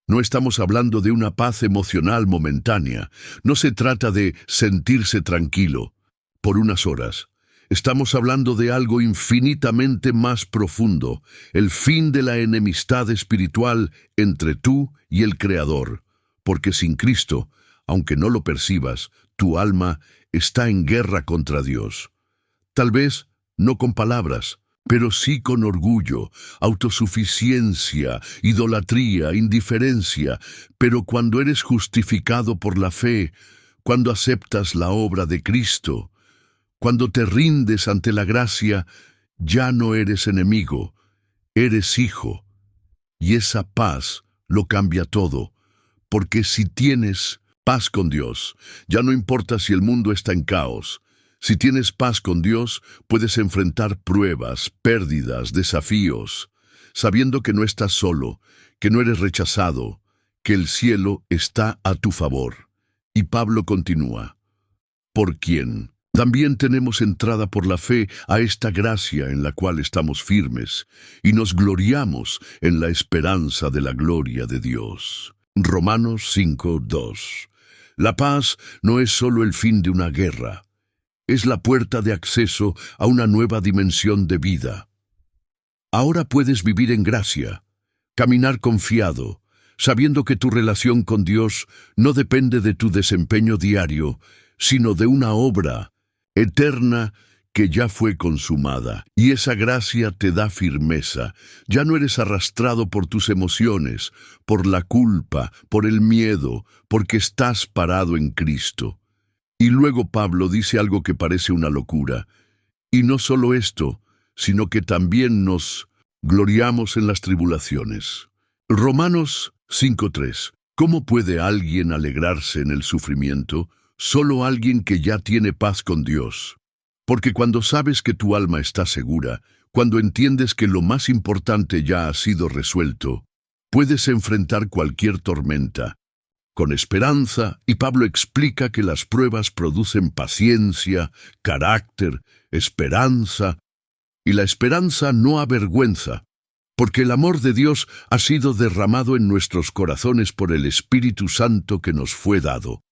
No estamos hablando de una paz emocional momentánea. No se trata de sentirse tranquilo por unas horas. Estamos hablando de algo infinitamente más profundo, el fin de la enemistad espiritual entre tú y el Creador. Porque sin Cristo, aunque no lo percibas, tu alma está en guerra contra Dios. Tal vez no con palabras, pero sí con orgullo, autosuficiencia, idolatría, indiferencia. Pero cuando eres justificado por la fe, cuando aceptas la obra de Cristo, cuando te rindes ante la gracia, ya no eres enemigo, eres hijo. Y esa paz lo cambia todo, porque si tienes paz con Dios, ya no importa si el mundo está en caos. Si tienes paz con Dios, puedes enfrentar pruebas, pérdidas, desafíos, sabiendo que no estás solo, que no eres rechazado, que el cielo está a tu favor. Y Pablo continúa, ¿por quién? También tenemos entrada por la fe a esta gracia en la cual estamos firmes, y nos gloriamos en la esperanza de la gloria de Dios. Romanos 5:2. La paz no es solo el fin de una guerra, es la puerta de acceso a una nueva dimensión de vida. Ahora puedes vivir en gracia, caminar confiado, sabiendo que tu relación con Dios no depende de tu desempeño diario, sino de una obra eterna que ya fue consumada. Y esa gracia te da firmeza. Ya no eres arrastrado por tus emociones, por la culpa, por el miedo, porque estás parado en Cristo. Y luego Pablo dice algo que parece una locura. Y no solo esto, sino que también nos gloriamos en las tribulaciones. Romanos 5:3. ¿Cómo puede alguien alegrarse en el sufrimiento? Solo alguien que ya tiene paz con Dios. Porque cuando sabes que tu alma está segura, cuando entiendes que lo más importante ya ha sido resuelto, puedes enfrentar cualquier tormenta con esperanza, y Pablo explica que las pruebas producen paciencia, carácter, esperanza, y la esperanza no avergüenza, porque el amor de Dios ha sido derramado en nuestros corazones por el Espíritu Santo que nos fue dado.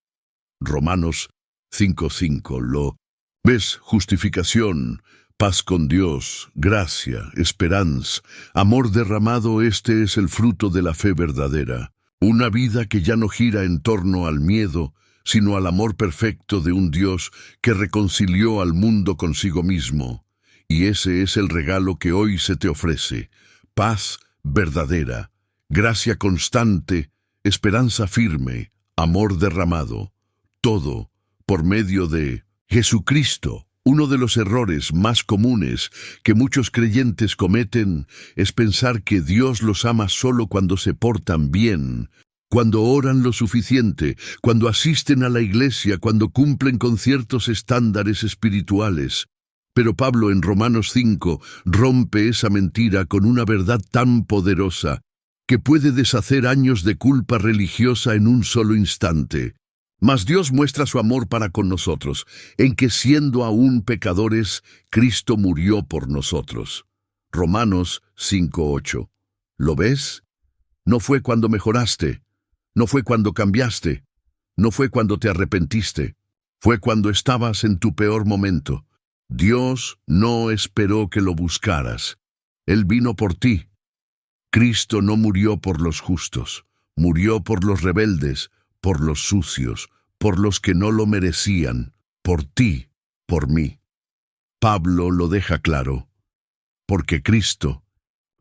Romanos 5:5. Lo ves: justificación, paz con Dios, gracia, esperanza, amor derramado. Este es el fruto de la fe verdadera. Una vida que ya no gira en torno al miedo, sino al amor perfecto de un Dios que reconcilió al mundo consigo mismo. Y ese es el regalo que hoy se te ofrece: paz verdadera, gracia constante, esperanza firme, amor derramado. Todo por medio de Jesucristo. Uno de los errores más comunes que muchos creyentes cometen es pensar que Dios los ama solo cuando se portan bien, cuando oran lo suficiente, cuando asisten a la iglesia, cuando cumplen con ciertos estándares espirituales. Pero Pablo en Romanos 5 rompe esa mentira con una verdad tan poderosa que puede deshacer años de culpa religiosa en un solo instante. Mas Dios muestra su amor para con nosotros, en que siendo aún pecadores, Cristo murió por nosotros. Romanos 5:8. ¿Lo ves? No fue cuando mejoraste, no fue cuando cambiaste, no fue cuando te arrepentiste, fue cuando estabas en tu peor momento. Dios no esperó que lo buscaras. Él vino por ti. Cristo no murió por los justos, murió por los rebeldes, por los sucios, por los que no lo merecían, por ti, por mí. Pablo lo deja claro, porque Cristo,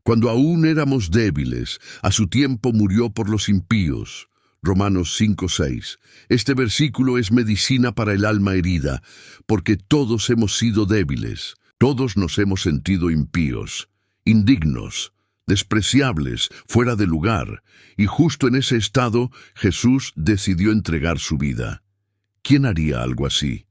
cuando aún éramos débiles, a su tiempo murió por los impíos. Romanos 5:6. Este versículo es medicina para el alma herida, porque todos hemos sido débiles, todos nos hemos sentido impíos, indignos, despreciables, fuera de lugar, y justo en ese estado Jesús decidió entregar su vida. ¿Quién haría algo así?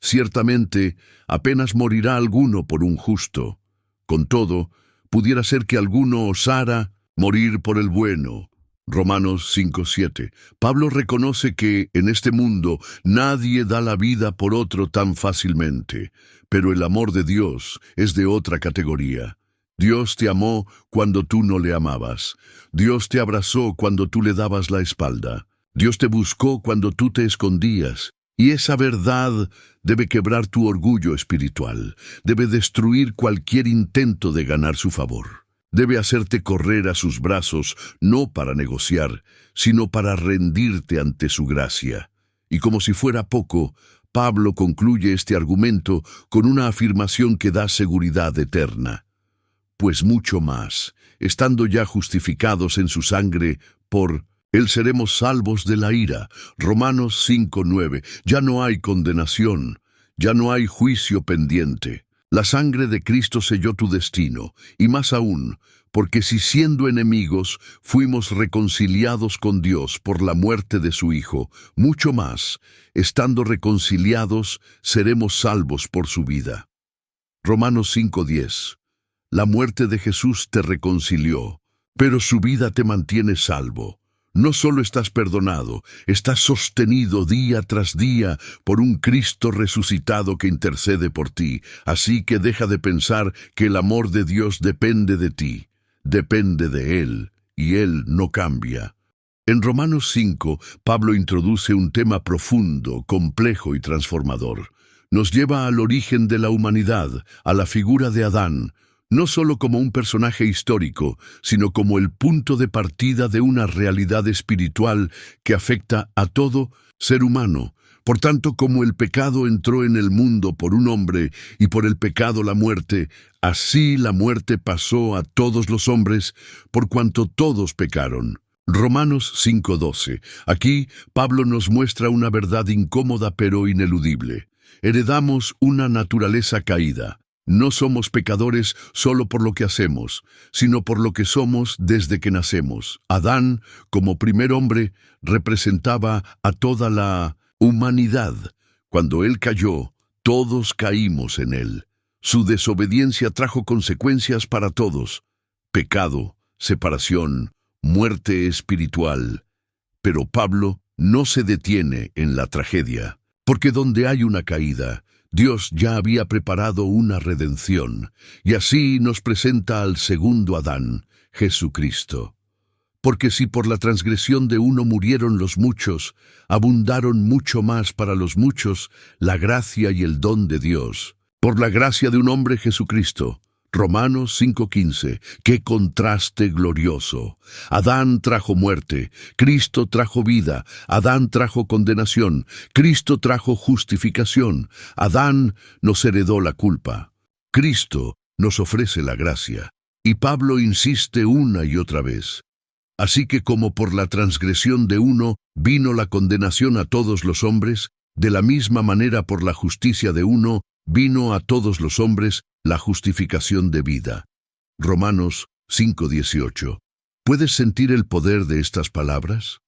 Ciertamente, apenas morirá alguno por un justo. Con todo, pudiera ser que alguno osara morir por el bueno. Romanos 5:7. Pablo reconoce que en este mundo nadie da la vida por otro tan fácilmente, pero el amor de Dios es de otra categoría. Dios te amó cuando tú no le amabas. Dios te abrazó cuando tú le dabas la espalda. Dios te buscó cuando tú te escondías. Y esa verdad debe quebrar tu orgullo espiritual, debe destruir cualquier intento de ganar su favor. Debe hacerte correr a sus brazos, no para negociar, sino para rendirte ante su gracia. Y como si fuera poco, Pablo concluye este argumento con una afirmación que da seguridad eterna. Pues mucho más, estando ya justificados en su sangre, por Él seremos salvos de la ira. Romanos 5:9. Ya no hay condenación, ya no hay juicio pendiente. La sangre de Cristo selló tu destino, y más aún, porque si siendo enemigos fuimos reconciliados con Dios por la muerte de su Hijo, mucho más, estando reconciliados, seremos salvos por su vida. Romanos 5:10. La muerte de Jesús te reconcilió, pero su vida te mantiene salvo. No solo estás perdonado, estás sostenido día tras día por un Cristo resucitado que intercede por ti. Así que deja de pensar que el amor de Dios depende de ti. Depende de Él, y Él no cambia. En Romanos 5, Pablo introduce un tema profundo, complejo y transformador. Nos lleva al origen de la humanidad, a la figura de Adán, no solo como un personaje histórico, sino como el punto de partida de una realidad espiritual que afecta a todo ser humano. Por tanto, como el pecado entró en el mundo por un hombre y por el pecado la muerte, así la muerte pasó a todos los hombres por cuanto todos pecaron. Romanos 5:12. Aquí Pablo nos muestra una verdad incómoda pero ineludible. Heredamos una naturaleza caída. No somos pecadores solo por lo que hacemos, sino por lo que somos desde que nacemos. Adán, como primer hombre, representaba a toda la humanidad. Cuando él cayó, todos caímos en él. Su desobediencia trajo consecuencias para todos: pecado, separación, muerte espiritual. Pero Pablo no se detiene en la tragedia, porque donde hay una caída, Dios ya había preparado una redención, y así nos presenta al segundo Adán, Jesucristo. Porque si por la transgresión de uno murieron los muchos, abundaron mucho más para los muchos la gracia y el don de Dios. Por la gracia de un hombre, Jesucristo. Romanos 5:15. ¡Qué contraste glorioso! Adán trajo muerte, Cristo trajo vida. Adán trajo condenación, Cristo trajo justificación. Adán nos heredó la culpa, Cristo nos ofrece la gracia. Y Pablo insiste una y otra vez. Así que como por la transgresión de uno vino la condenación a todos los hombres, de la misma manera por la justicia de uno vino a todos los hombres la justificación de vida. Romanos 5:18. ¿Puedes sentir el poder de estas palabras?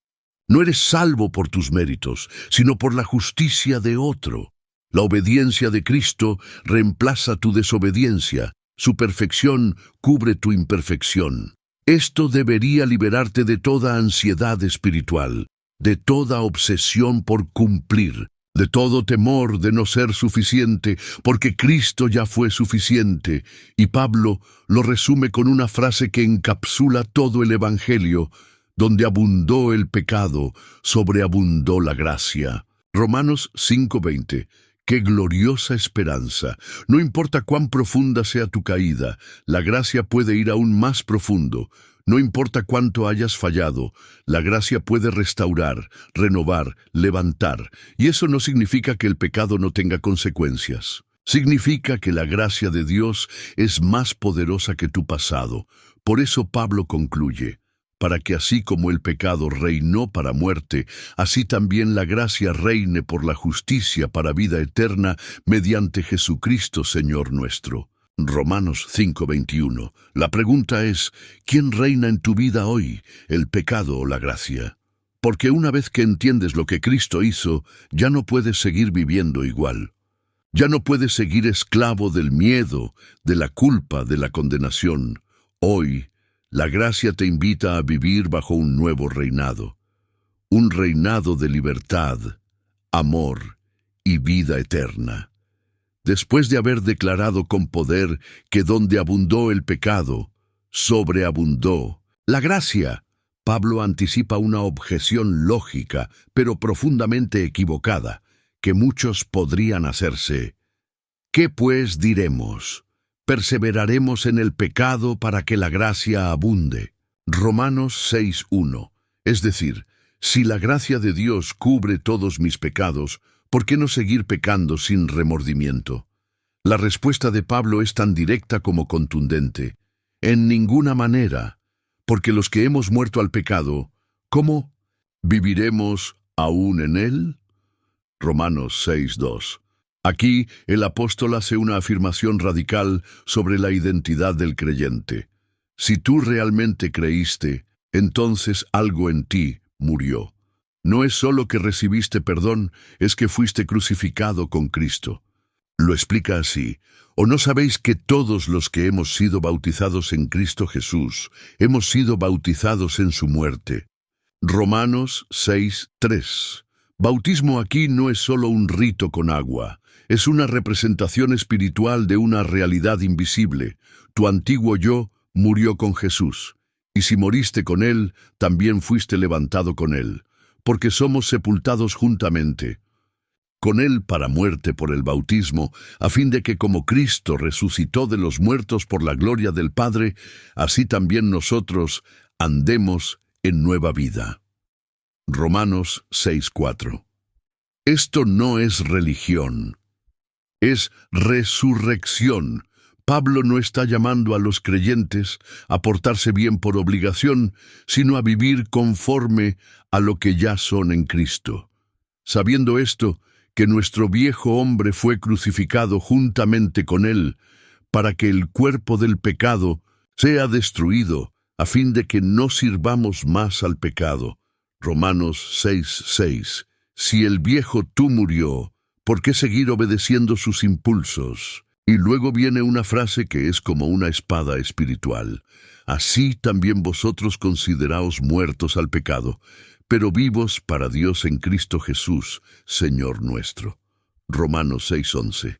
No eres salvo por tus méritos, sino por la justicia de otro. La obediencia de Cristo reemplaza tu desobediencia. Su perfección cubre tu imperfección. Esto debería liberarte de toda ansiedad espiritual, de toda obsesión por cumplir, de todo temor de no ser suficiente, porque Cristo ya fue suficiente. Y Pablo lo resume con una frase que encapsula todo el Evangelio: donde abundó el pecado, sobreabundó la gracia. Romanos 5:20. ¡Qué gloriosa esperanza! No importa cuán profunda sea tu caída, la gracia puede ir aún más profundo. No importa cuánto hayas fallado, la gracia puede restaurar, renovar, levantar. Y eso no significa que el pecado no tenga consecuencias. Significa que la gracia de Dios es más poderosa que tu pasado. Por eso Pablo concluye: para que así como el pecado reinó para muerte, así también la gracia reine por la justicia para vida eterna mediante Jesucristo Señor nuestro. Romanos 5:21. La pregunta es, ¿quién reina en tu vida hoy, el pecado o la gracia? Porque una vez que entiendes lo que Cristo hizo, ya no puedes seguir viviendo igual. Ya no puedes seguir esclavo del miedo, de la culpa, de la condenación. Hoy, la gracia te invita a vivir bajo un nuevo reinado. Un reinado de libertad, amor y vida eterna. Después de haber declarado con poder que donde abundó el pecado, sobreabundó la gracia, Pablo anticipa una objeción lógica, pero profundamente equivocada, que muchos podrían hacerse. ¿Qué pues diremos? ¿Perseveraremos en el pecado para que la gracia abunde? Romanos 6:1. Es decir, si la gracia de Dios cubre todos mis pecados, ¿por qué no seguir pecando sin remordimiento? La respuesta de Pablo es tan directa como contundente. En ninguna manera, porque los que hemos muerto al pecado, ¿cómo viviremos aún en él? Romanos 6:2. Aquí el apóstol hace una afirmación radical sobre la identidad del creyente. Si tú realmente creíste, entonces algo en ti murió. No es solo que recibiste perdón, es que fuiste crucificado con Cristo. Lo explica así: ¿o no sabéis que todos los que hemos sido bautizados en Cristo Jesús, hemos sido bautizados en su muerte? Romanos 6:3. Bautismo aquí no es solo un rito con agua, es una representación espiritual de una realidad invisible. Tu antiguo yo murió con Jesús, y si moriste con Él, también fuiste levantado con Él, porque somos sepultados juntamente con Él para muerte por el bautismo, a fin de que como Cristo resucitó de los muertos por la gloria del Padre, así también nosotros andemos en nueva vida. Romanos 6:4. Esto no es religión, es resurrección. Pablo no está llamando a los creyentes a portarse bien por obligación, sino a vivir conforme a lo que ya son en Cristo. Sabiendo esto, que nuestro viejo hombre fue crucificado juntamente con él, para que el cuerpo del pecado sea destruido, a fin de que no sirvamos más al pecado. Romanos 6:6. Si el viejo tú murió, ¿por qué seguir obedeciendo sus impulsos? Y luego viene una frase que es como una espada espiritual. Así también vosotros consideraos muertos al pecado, pero vivos para Dios en Cristo Jesús, Señor nuestro. Romanos 6:11.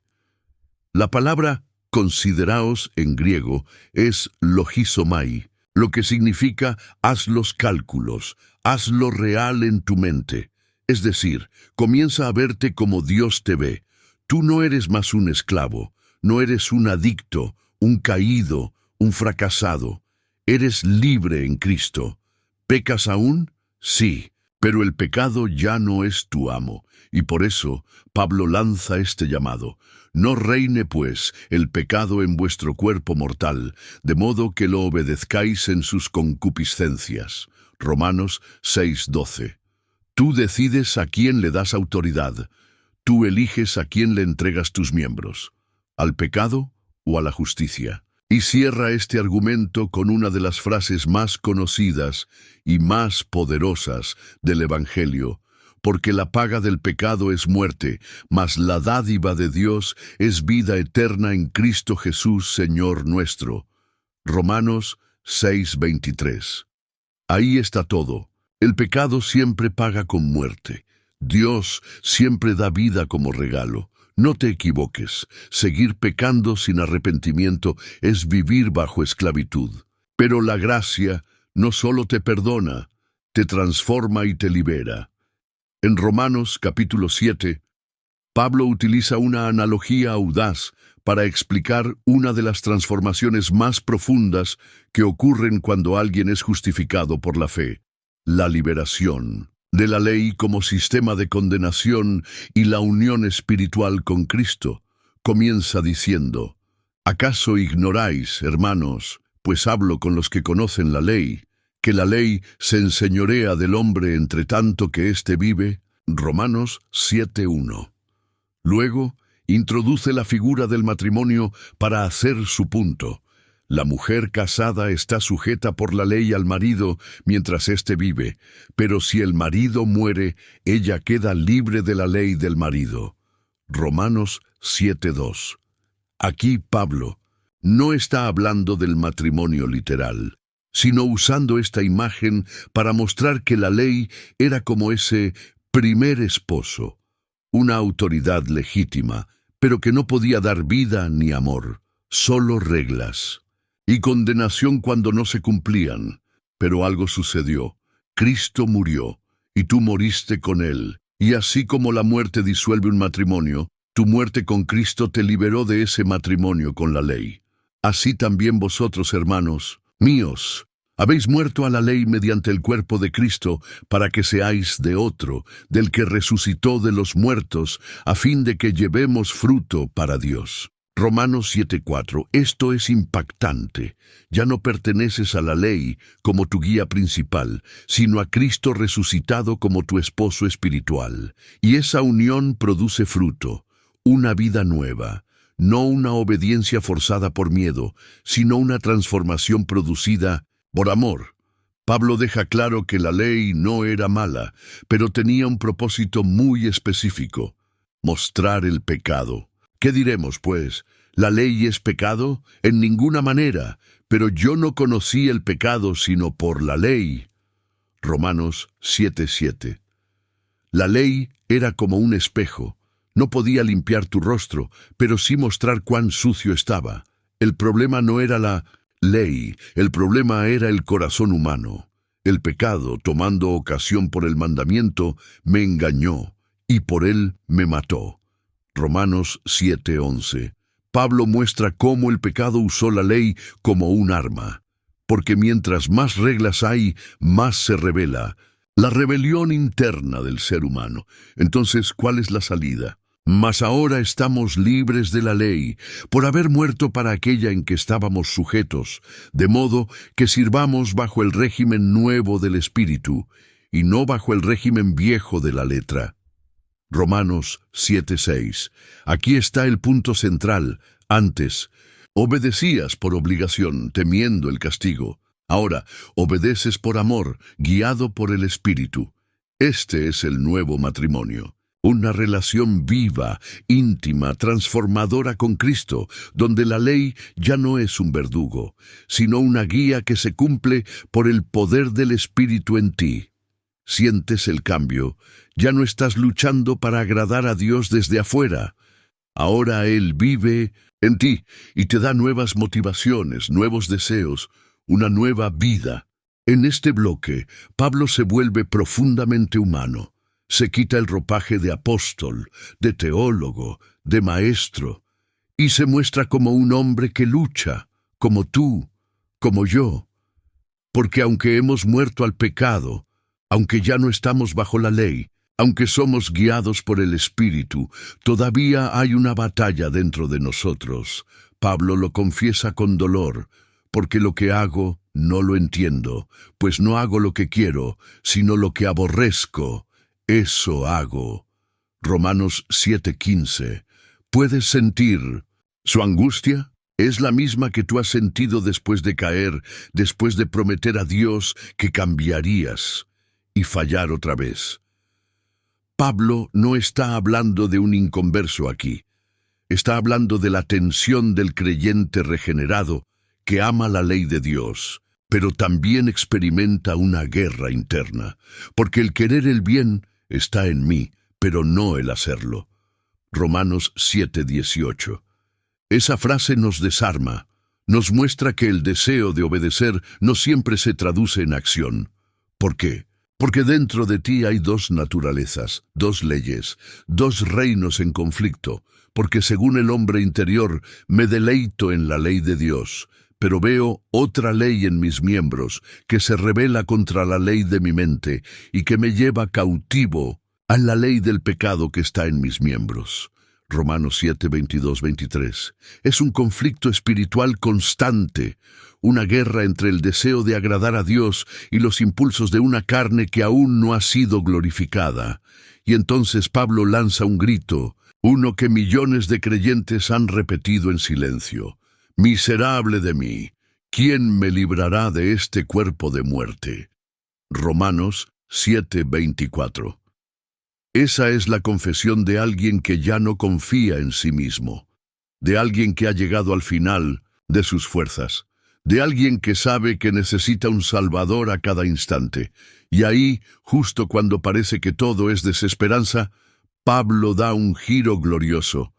La palabra consideraos en griego es logizomai, lo que significa haz los cálculos, haz lo real en tu mente. Es decir, comienza a verte como Dios te ve. Tú no eres más un esclavo, no eres un adicto, un caído, un fracasado. Eres libre en Cristo. ¿Pecas aún? Sí, pero el pecado ya no es tu amo, y por eso Pablo lanza este llamado: no reine pues el pecado en vuestro cuerpo mortal, de modo que lo obedezcáis en sus concupiscencias. Romanos 6:12. Tú decides a quién le das autoridad, tú eliges a quién le entregas tus miembros, al pecado o a la justicia. Y cierra este argumento con una de las frases más conocidas y más poderosas del Evangelio: porque la paga del pecado es muerte, mas la dádiva de Dios es vida eterna en Cristo Jesús, Señor nuestro. Romanos 6:23. Ahí está todo. El pecado siempre paga con muerte. Dios siempre da vida como regalo. No te equivoques, seguir pecando sin arrepentimiento es vivir bajo esclavitud. Pero la gracia no solo te perdona, te transforma y te libera. En Romanos capítulo 7, Pablo utiliza una analogía audaz para explicar una de las transformaciones más profundas que ocurren cuando alguien es justificado por la fe: la liberación de la ley como sistema de condenación y la unión espiritual con Cristo. Comienza diciendo: ¿acaso ignoráis, hermanos, pues hablo con los que conocen la ley, que la ley se enseñorea del hombre entre tanto que éste vive? Romanos 7:1. Luego, Introduce la figura del matrimonio para hacer su punto. La mujer casada está sujeta por la ley al marido mientras éste vive, pero si el marido muere, ella queda libre de la ley del marido. Romanos 7:2. Aquí Pablo no está hablando del matrimonio literal, sino usando esta imagen para mostrar que la ley era como ese primer esposo, una autoridad legítima, pero que no podía dar vida ni amor, solo reglas y condenación cuando no se cumplían. Pero algo sucedió. Cristo murió, y tú moriste con él. Y así como la muerte disuelve un matrimonio, tu muerte con Cristo te liberó de ese matrimonio con la ley. Así también vosotros, hermanos míos, habéis muerto a la ley mediante el cuerpo de Cristo, para que seáis de otro, del que resucitó de los muertos, a fin de que llevemos fruto para Dios. Romanos 7:4. Esto es impactante. Ya no perteneces a la ley como tu guía principal, sino a Cristo resucitado como tu esposo espiritual. Y esa unión produce fruto, una vida nueva, no una obediencia forzada por miedo, sino una transformación producida por amor. Pablo deja claro que la ley no era mala, pero tenía un propósito muy específico: mostrar el pecado. ¿Qué diremos, pues? ¿La ley es pecado? En ninguna manera, pero yo no conocí el pecado sino por la ley. Romanos 7:7. La ley era como un espejo. No podía limpiar tu rostro, pero sí mostrar cuán sucio estaba. El problema no era la ley, el problema era el corazón humano. El pecado, tomando ocasión por el mandamiento, me engañó, y por él me mató. Romanos 7:11. Pablo muestra cómo el pecado usó la ley como un arma, porque mientras más reglas hay, más se revela la rebelión interna del ser humano. Entonces, ¿cuál es la salida? Mas ahora estamos libres de la ley, por haber muerto para aquella en que estábamos sujetos, de modo que sirvamos bajo el régimen nuevo del Espíritu, y no bajo el régimen viejo de la letra. Romanos 7:6. Aquí está el punto central. Antes, obedecías por obligación, temiendo el castigo. Ahora, obedeces por amor, guiado por el Espíritu. Este es el nuevo matrimonio. Una relación viva, íntima, transformadora con Cristo, donde la ley ya no es un verdugo, sino una guía que se cumple por el poder del Espíritu en ti. Sientes el cambio. Ya no estás luchando para agradar a Dios desde afuera. Ahora Él vive en ti y te da nuevas motivaciones, nuevos deseos, una nueva vida. En este bloque, Pablo se vuelve profundamente humano. Se quita el ropaje de apóstol, de teólogo, de maestro, y se muestra como un hombre que lucha, como tú, como yo. Porque aunque hemos muerto al pecado, aunque ya no estamos bajo la ley, aunque somos guiados por el Espíritu, todavía hay una batalla dentro de nosotros. Pablo lo confiesa con dolor, porque lo que hago no lo entiendo, pues no hago lo que quiero, sino lo que aborrezco, eso hago. Romanos 7:15. ¿Puedes sentir su angustia? Es la misma que tú has sentido después de caer, después de prometer a Dios que cambiarías y fallar otra vez. Pablo no está hablando de un inconverso aquí. Está hablando de la tensión del creyente regenerado que ama la ley de Dios, pero también experimenta una guerra interna, porque el querer el bien está en mí, pero no el hacerlo. Romanos 7:18. Esa frase nos desarma, nos muestra que el deseo de obedecer no siempre se traduce en acción. ¿Por qué? Porque dentro de ti hay dos naturalezas, dos leyes, dos reinos en conflicto, porque según el hombre interior me deleito en la ley de Dios, pero veo otra ley en mis miembros que se rebela contra la ley de mi mente y que me lleva cautivo a la ley del pecado que está en mis miembros. Romanos 7:22-23. Es un conflicto espiritual constante, una guerra entre el deseo de agradar a Dios y los impulsos de una carne que aún no ha sido glorificada. Y entonces Pablo lanza un grito uno que millones de creyentes han repetido en silencio. Miserable de mí, ¿quién me librará de este cuerpo de muerte? Romanos 7:24. Esa es la confesión de alguien que ya no confía en sí mismo, de alguien que ha llegado al final de sus fuerzas, de alguien que sabe que necesita un Salvador a cada instante. Y ahí, justo cuando parece que todo es desesperanza, Pablo da un giro glorioso.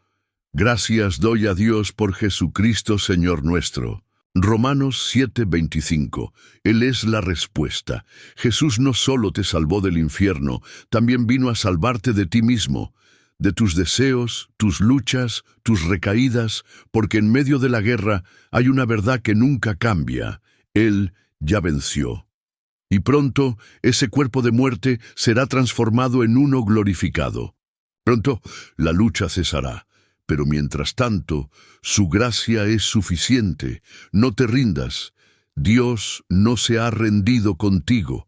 Gracias doy a Dios por Jesucristo Señor nuestro. Romanos 7:25. Él es la respuesta. Jesús no solo te salvó del infierno, también vino a salvarte de ti mismo, de tus deseos, tus luchas, tus recaídas, porque en medio de la guerra hay una verdad que nunca cambia. Él ya venció. Y pronto ese cuerpo de muerte será transformado en uno glorificado. Pronto la lucha cesará. Pero mientras tanto, su gracia es suficiente. No te rindas. Dios no se ha rendido contigo.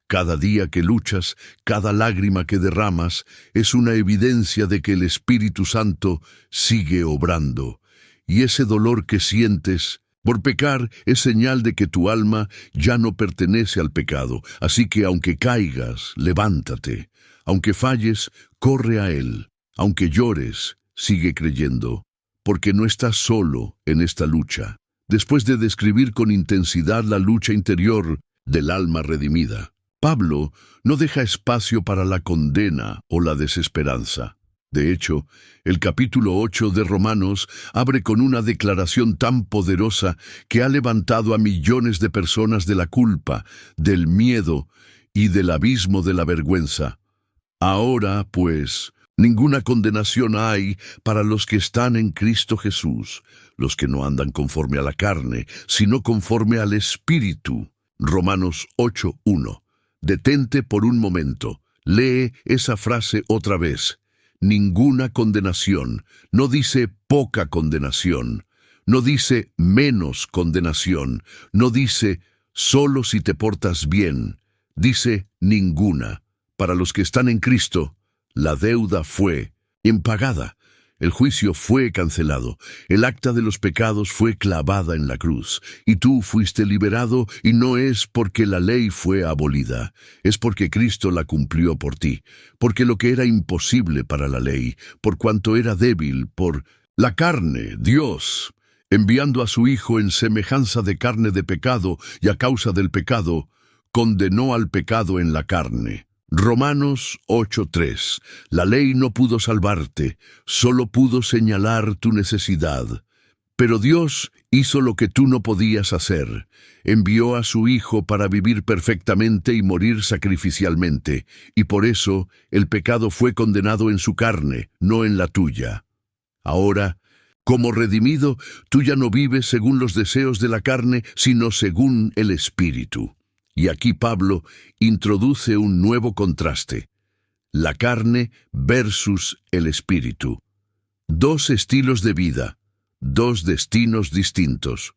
Cada día que luchas, cada lágrima que derramas, es una evidencia de que el Espíritu Santo sigue obrando. Y ese dolor que sientes por pecar es señal de que tu alma ya no pertenece al pecado. Así que aunque caigas, levántate. Aunque falles, corre a Él. Aunque llores, sigue creyendo, porque no estás solo en esta lucha. Después de describir con intensidad la lucha interior del alma redimida, Pablo no deja espacio para la condena o la desesperanza. De hecho, el capítulo 8 de Romanos abre con una declaración tan poderosa que ha levantado a millones de personas de la culpa, del miedo y del abismo de la vergüenza. Ahora, pues, ninguna condenación hay para los que están en Cristo Jesús, los que no andan conforme a la carne, sino conforme al Espíritu. Romanos 8:1. Detente por un momento. Lee esa frase otra vez. Ninguna condenación. No dice poca condenación. No dice menos condenación. No dice solo si te portas bien. Dice ninguna. Para los que están en Cristo, la deuda fue impagada, el juicio fue cancelado, el acta de los pecados fue clavada en la cruz, y tú fuiste liberado, y no es porque la ley fue abolida, es porque Cristo la cumplió por ti, porque lo que era imposible para la ley, por cuanto era débil, por la carne, Dios, enviando a su Hijo en semejanza de carne de pecado, y a causa del pecado, condenó al pecado en la carne. Romanos 8:3. La ley no pudo salvarte, solo pudo señalar tu necesidad. Pero Dios hizo lo que tú no podías hacer. Envió a su Hijo para vivir perfectamente y morir sacrificialmente, y por eso el pecado fue condenado en su carne, no en la tuya. Ahora, como redimido, tú ya no vives según los deseos de la carne, sino según el Espíritu. Y aquí Pablo introduce un nuevo contraste: la carne versus el espíritu. Dos estilos de vida, dos destinos distintos.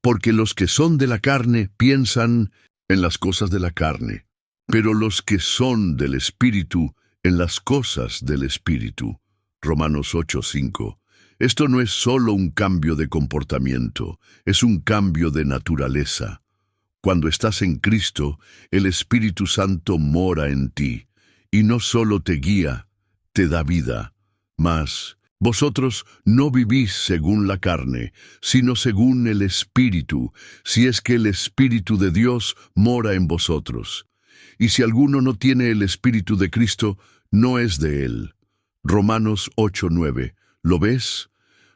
Porque los que son de la carne piensan en las cosas de la carne, pero los que son del espíritu en las cosas del espíritu. Romanos 8:5. Esto no es solo un cambio de comportamiento, es un cambio de naturaleza. Cuando estás en Cristo, el Espíritu Santo mora en ti, y no solo te guía, te da vida. Mas vosotros no vivís según la carne, sino según el Espíritu, si es que el Espíritu de Dios mora en vosotros. Y si alguno no tiene el Espíritu de Cristo, no es de él. Romanos 8:9. ¿Lo ves?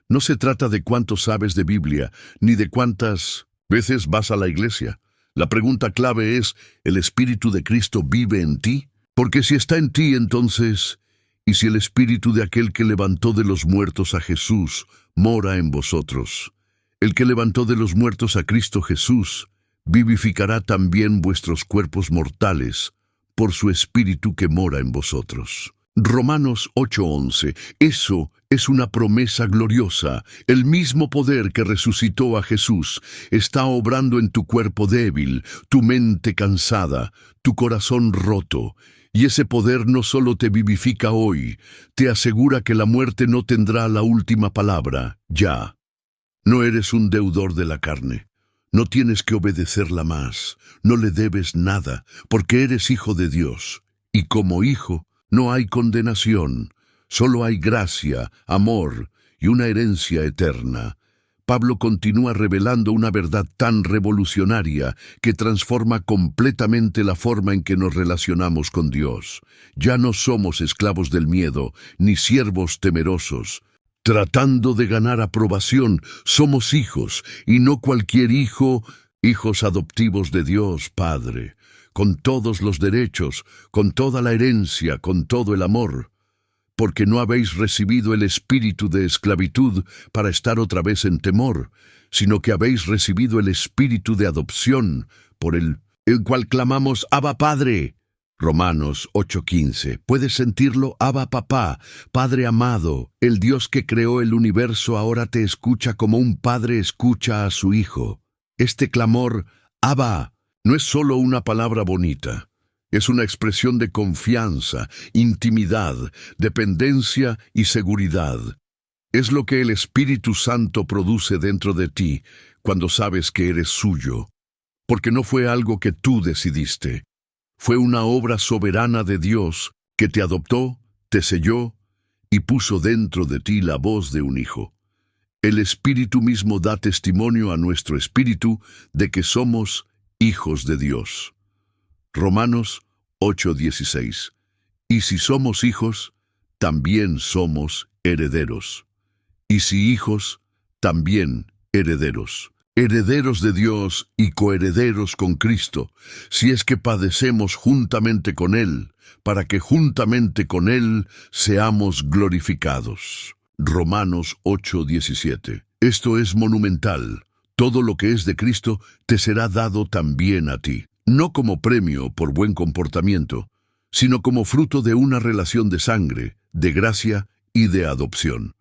No se trata de cuánto sabes de Biblia, ni de cuántas veces vas a la iglesia. La pregunta clave es, ¿el Espíritu de Cristo vive en ti? Porque si está en ti, entonces, y si el Espíritu de aquel que levantó de los muertos a Jesús mora en vosotros, el que levantó de los muertos a Cristo Jesús vivificará también vuestros cuerpos mortales por su Espíritu que mora en vosotros. Romanos 8:11. Eso es una promesa gloriosa. El mismo poder que resucitó a Jesús está obrando en tu cuerpo débil, tu mente cansada, tu corazón roto. Y ese poder no solo te vivifica hoy, te asegura que la muerte no tendrá la última palabra, ya. No eres un deudor de la carne. No tienes que obedecerla más, no le debes nada, porque eres hijo de Dios. Y como hijo, no hay condenación, solo hay gracia, amor y una herencia eterna. Pablo continúa revelando una verdad tan revolucionaria que transforma completamente la forma en que nos relacionamos con Dios. Ya no somos esclavos del miedo, ni siervos temerosos. Tratando de ganar aprobación, somos hijos, y no cualquier hijo, hijos adoptivos de Dios Padre, con todos los derechos, con toda la herencia, con todo el amor. Porque no habéis recibido el espíritu de esclavitud para estar otra vez en temor, sino que habéis recibido el espíritu de adopción, por el cual clamamos, Abba Padre. Romanos 8:15. ¿Puedes sentirlo? Abba Papá, Padre amado, el Dios que creó el universo ahora te escucha como un padre escucha a su hijo. Este clamor, Abba, no es solo una palabra bonita. Es una expresión de confianza, intimidad, dependencia y seguridad. Es lo que el Espíritu Santo produce dentro de ti cuando sabes que eres suyo. Porque no fue algo que tú decidiste. Fue una obra soberana de Dios que te adoptó, te selló y puso dentro de ti la voz de un hijo. El Espíritu mismo da testimonio a nuestro espíritu de que somos hijos de Dios. Romanos 8:16. Y si somos hijos, también somos herederos. Y si hijos, también herederos. Herederos de Dios y coherederos con Cristo, si es que padecemos juntamente con Él, para que juntamente con Él seamos glorificados. Romanos 8:17. Esto es monumental. Todo lo que es de Cristo te será dado también a ti. No como premio por buen comportamiento, sino como fruto de una relación de sangre, de gracia y de adopción.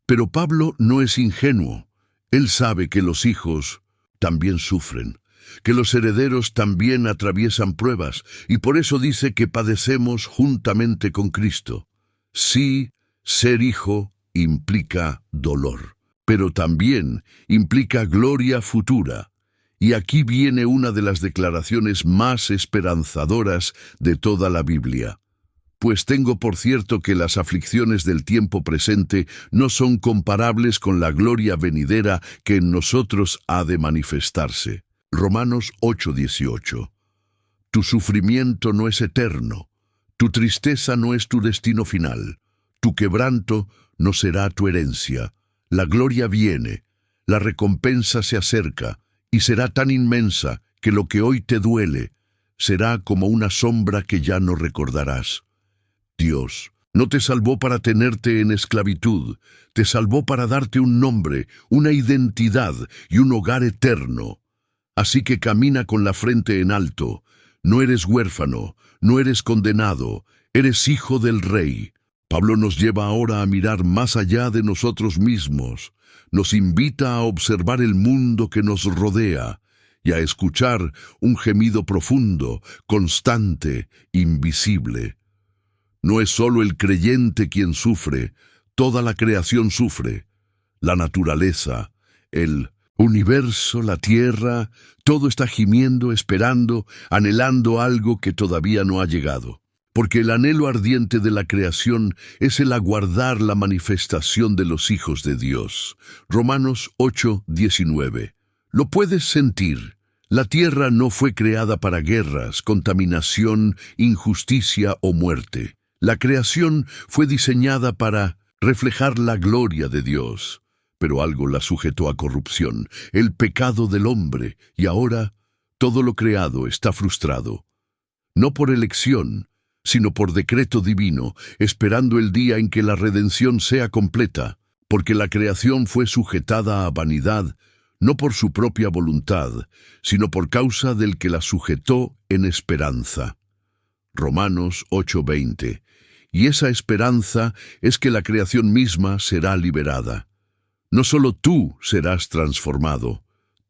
Pero Pablo no es ingenuo. Él sabe que los hijos también sufren, que los herederos también atraviesan pruebas, y por eso dice que padecemos juntamente con Cristo. Sí, ser hijo implica dolor, pero también implica gloria futura. Y aquí viene una de las declaraciones más esperanzadoras de toda la Biblia. Pues tengo por cierto que las aflicciones del tiempo presente no son comparables con la gloria venidera que en nosotros ha de manifestarse. Romanos 8:18. Tu sufrimiento no es eterno, tu tristeza no es tu destino final, tu quebranto no será tu herencia. La gloria viene, la recompensa se acerca, y será tan inmensa que lo que hoy te duele será como una sombra que ya no recordarás. Dios no te salvó para tenerte en esclavitud, te salvó para darte un nombre, una identidad y un hogar eterno. Así que camina con la frente en alto. No eres huérfano, no eres condenado, eres hijo del Rey. Pablo nos lleva ahora a mirar más allá de nosotros mismos. Nos invita a observar el mundo que nos rodea y a escuchar un gemido profundo, constante, invisible. No es solo el creyente quien sufre, toda la creación sufre. La naturaleza, el universo, la tierra, todo está gimiendo, esperando, anhelando algo que todavía no ha llegado. Porque el anhelo ardiente de la creación es el aguardar la manifestación de los hijos de Dios. Romanos 8:19. Lo puedes sentir. La tierra no fue creada para guerras, contaminación, injusticia o muerte. La creación fue diseñada para reflejar la gloria de Dios. Pero algo la sujetó a corrupción, el pecado del hombre, y ahora todo lo creado está frustrado. No por elección, sino por decreto divino, esperando el día en que la redención sea completa, porque la creación fue sujetada a vanidad, no por su propia voluntad, sino por causa del que la sujetó en esperanza. Romanos 8:20. Y esa esperanza es que la creación misma será liberada. No solo tú serás transformado,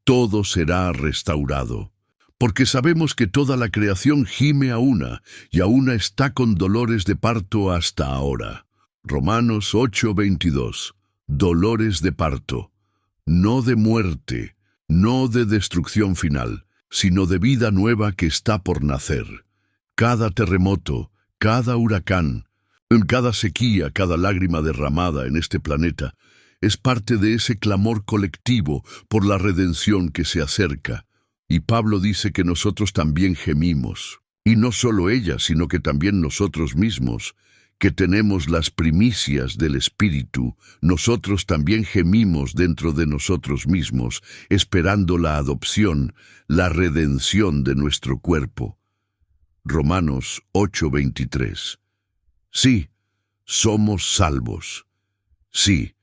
todo será restaurado. Porque sabemos que toda la creación gime a una, y a una está con dolores de parto hasta ahora. Romanos 8:22. Dolores de parto, no de muerte, no de destrucción final, sino de vida nueva que está por nacer. Cada terremoto, cada huracán, cada sequía, cada lágrima derramada en este planeta, es parte de ese clamor colectivo por la redención que se acerca. Y Pablo dice que nosotros también gemimos. Y no solo ella, sino que también nosotros mismos, que tenemos las primicias del Espíritu, nosotros también gemimos dentro de nosotros mismos, esperando la adopción, la redención de nuestro cuerpo. Romanos 8:23. Sí, somos salvos. Sí,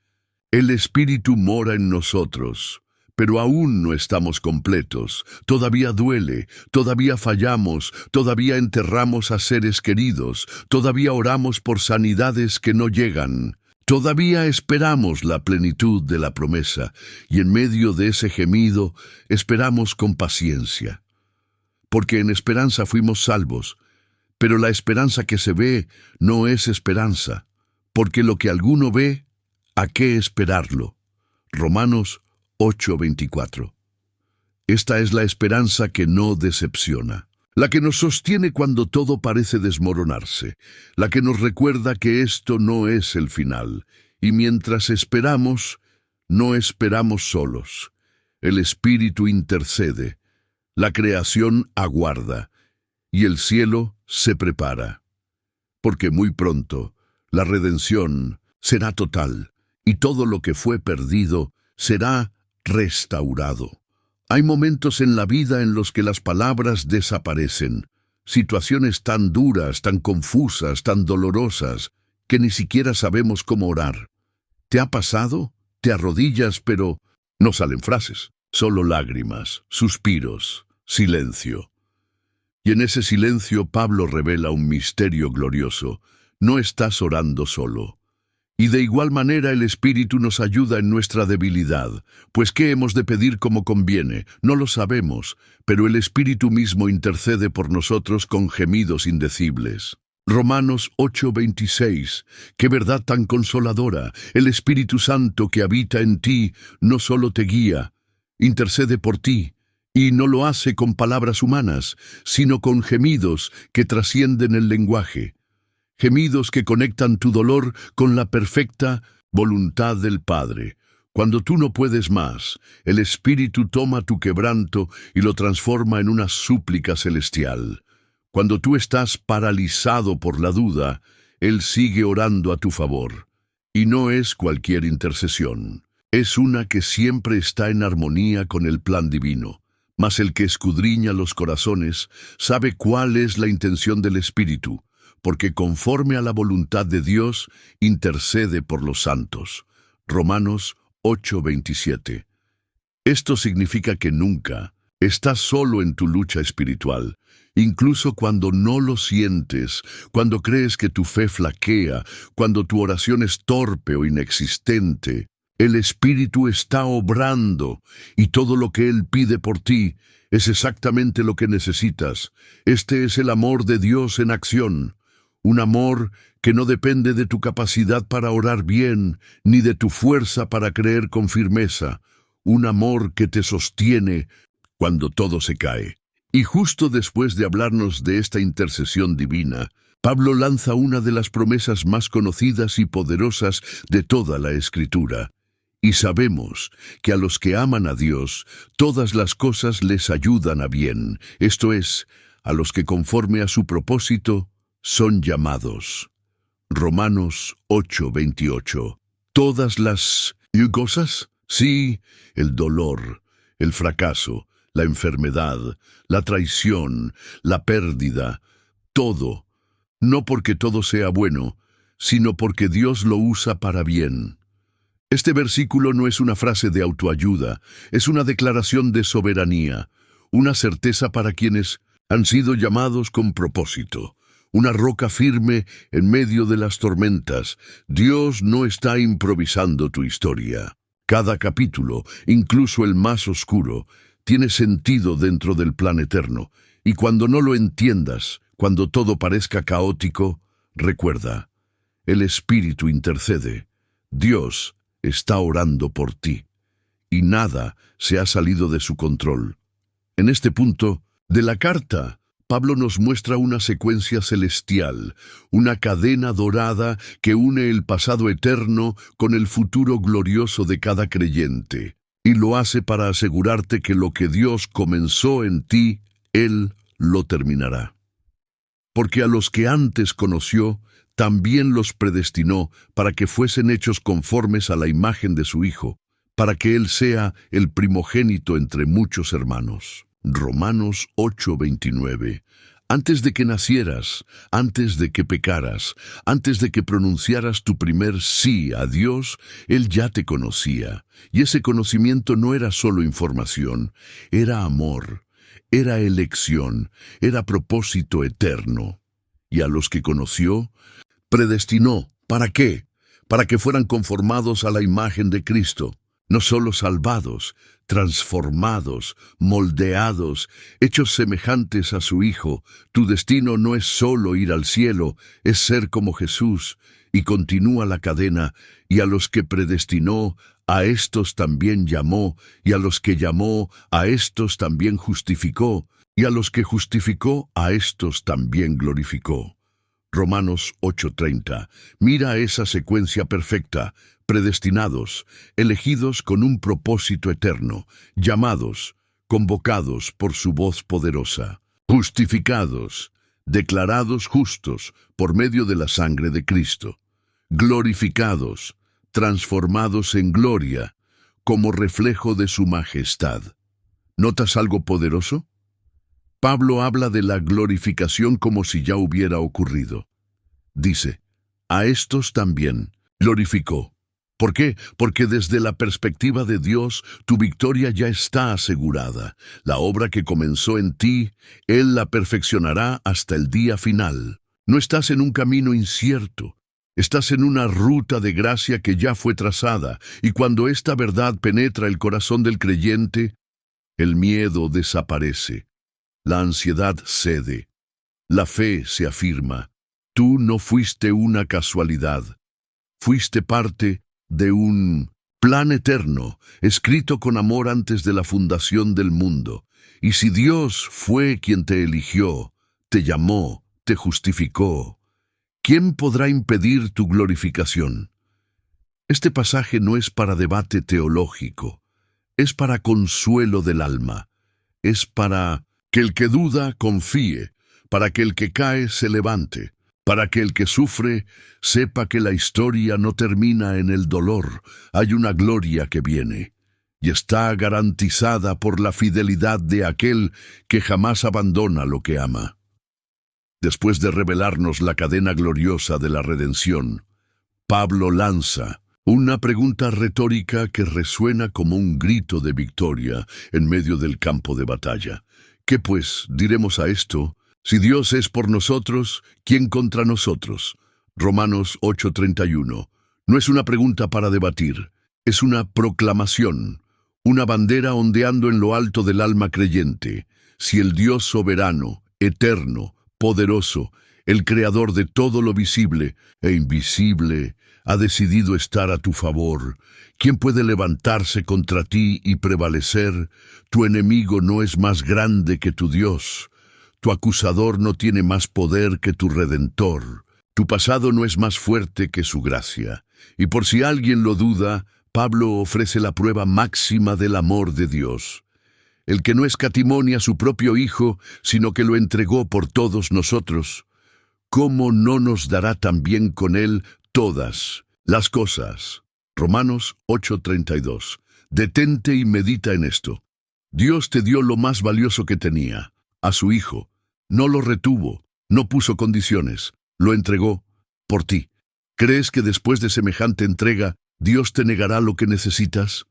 el Espíritu mora en nosotros, pero aún no estamos completos. Todavía duele, todavía fallamos, todavía enterramos a seres queridos, todavía oramos por sanidades que no llegan. Todavía esperamos la plenitud de la promesa, y en medio de ese gemido esperamos con paciencia. Porque en esperanza fuimos salvos, pero la esperanza que se ve no es esperanza, porque lo que alguno ve, ¿a qué esperarlo? Romanos 8:24. Esta es la esperanza que no decepciona, la que nos sostiene cuando todo parece desmoronarse, la que nos recuerda que esto no es el final, y mientras esperamos, no esperamos solos. El Espíritu intercede, la creación aguarda, y el cielo se prepara. Porque muy pronto, la redención será total, y todo lo que fue perdido será restaurado. Hay momentos en la vida en los que las palabras desaparecen, situaciones tan duras, tan confusas, tan dolorosas, que ni siquiera sabemos cómo orar. ¿Te ha pasado? Te arrodillas, pero no salen frases, solo lágrimas, suspiros, silencio. Y en ese silencio Pablo revela un misterio glorioso. No estás orando solo. Y de igual manera el Espíritu nos ayuda en nuestra debilidad, pues ¿qué hemos de pedir como conviene? No lo sabemos, pero el Espíritu mismo intercede por nosotros con gemidos indecibles. Romanos 8:26, qué verdad tan consoladora. El Espíritu Santo que habita en ti no solo te guía, intercede por ti, y no lo hace con palabras humanas, sino con gemidos que trascienden el lenguaje. Gemidos que conectan tu dolor con la perfecta voluntad del Padre. Cuando tú no puedes más, el Espíritu toma tu quebranto y lo transforma en una súplica celestial. Cuando tú estás paralizado por la duda, Él sigue orando a tu favor. Y no es cualquier intercesión. Es una que siempre está en armonía con el plan divino. Mas el que escudriña los corazones sabe cuál es la intención del Espíritu, porque conforme a la voluntad de Dios, intercede por los santos. Romanos 8:27. Esto significa que nunca estás solo en tu lucha espiritual, incluso cuando no lo sientes, cuando crees que tu fe flaquea, cuando tu oración es torpe o inexistente. El Espíritu está obrando, y todo lo que Él pide por ti es exactamente lo que necesitas. Este es el amor de Dios en acción. Un amor que no depende de tu capacidad para orar bien, ni de tu fuerza para creer con firmeza. Un amor que te sostiene cuando todo se cae. Y justo después de hablarnos de esta intercesión divina, Pablo lanza una de las promesas más conocidas y poderosas de toda la Escritura. Y sabemos que a los que aman a Dios, todas las cosas les ayudan a bien, esto es, a los que conforme a su propósito son llamados. Romanos 8:28. ¿Todas las cosas? Sí, el dolor, el fracaso, la enfermedad, la traición, la pérdida, todo. No porque todo sea bueno, sino porque Dios lo usa para bien. Este versículo no es una frase de autoayuda, es una declaración de soberanía, una certeza para quienes han sido llamados con propósito. Una roca firme en medio de las tormentas. Dios no está improvisando tu historia. Cada capítulo, incluso el más oscuro, tiene sentido dentro del plan eterno. Y cuando no lo entiendas, cuando todo parezca caótico, recuerda, el Espíritu intercede. Dios está orando por ti. Y nada se ha salido de su control. En este punto de la carta, Pablo nos muestra una secuencia celestial, una cadena dorada que une el pasado eterno con el futuro glorioso de cada creyente. Y lo hace para asegurarte que lo que Dios comenzó en ti, Él lo terminará. Porque a los que antes conoció, también los predestinó para que fuesen hechos conformes a la imagen de su Hijo, para que Él sea el primogénito entre muchos hermanos. Romanos 8:29. Antes de que nacieras, antes de que pecaras, antes de que pronunciaras tu primer sí a Dios, Él ya te conocía. Y ese conocimiento no era solo información, era amor, era elección, era propósito eterno. Y a los que conoció, predestinó. ¿Para qué? Para que fueran conformados a la imagen de Cristo. No solo salvados, transformados, moldeados, hechos semejantes a su Hijo. Tu destino no es solo ir al cielo, es ser como Jesús. Y continúa la cadena, y a los que predestinó, a estos también llamó, y a los que llamó, a estos también justificó, y a los que justificó, a estos también glorificó. Romanos 8:30. Mira esa secuencia perfecta. Predestinados, elegidos con un propósito eterno, llamados, convocados por su voz poderosa, justificados, declarados justos por medio de la sangre de Cristo, glorificados, transformados en gloria, como reflejo de su majestad. ¿Notas algo poderoso? Pablo habla de la glorificación como si ya hubiera ocurrido. Dice, a estos también glorificó. ¿Por qué? Porque desde la perspectiva de Dios, tu victoria ya está asegurada. La obra que comenzó en ti, Él la perfeccionará hasta el día final. No estás en un camino incierto. Estás en una ruta de gracia que ya fue trazada, y cuando esta verdad penetra el corazón del creyente, el miedo desaparece, la ansiedad cede, la fe se afirma. Tú no fuiste una casualidad, fuiste parte de un plan eterno, escrito con amor antes de la fundación del mundo. Y si Dios fue quien te eligió, te llamó, te justificó, ¿quién podrá impedir tu glorificación? Este pasaje no es para debate teológico, es para consuelo del alma, es para que el que duda confíe, para que el que cae se levante, para que el que sufre sepa que la historia no termina en el dolor, hay una gloria que viene, y está garantizada por la fidelidad de aquel que jamás abandona lo que ama. Después de revelarnos la cadena gloriosa de la redención, Pablo lanza una pregunta retórica que resuena como un grito de victoria en medio del campo de batalla. ¿Qué pues diremos a esto? Si Dios es por nosotros, ¿quién contra nosotros? Romanos 8:31. No es una pregunta para debatir, es una proclamación, una bandera ondeando en lo alto del alma creyente. Si el Dios soberano, eterno, poderoso, el creador de todo lo visible e invisible, ha decidido estar a tu favor, ¿quién puede levantarse contra ti y prevalecer? Tu enemigo no es más grande que tu Dios. Tu acusador no tiene más poder que tu Redentor. Tu pasado no es más fuerte que su gracia. Y por si alguien lo duda, Pablo ofrece la prueba máxima del amor de Dios. El que no escatimó ni a su propio Hijo, sino que lo entregó por todos nosotros, ¿cómo no nos dará también con Él todas las cosas? Romanos 8:32. Detente y medita en esto. Dios te dio lo más valioso que tenía, a su Hijo. No lo retuvo, no puso condiciones, lo entregó por ti. ¿Crees que después de semejante entrega, Dios te negará lo que necesitas?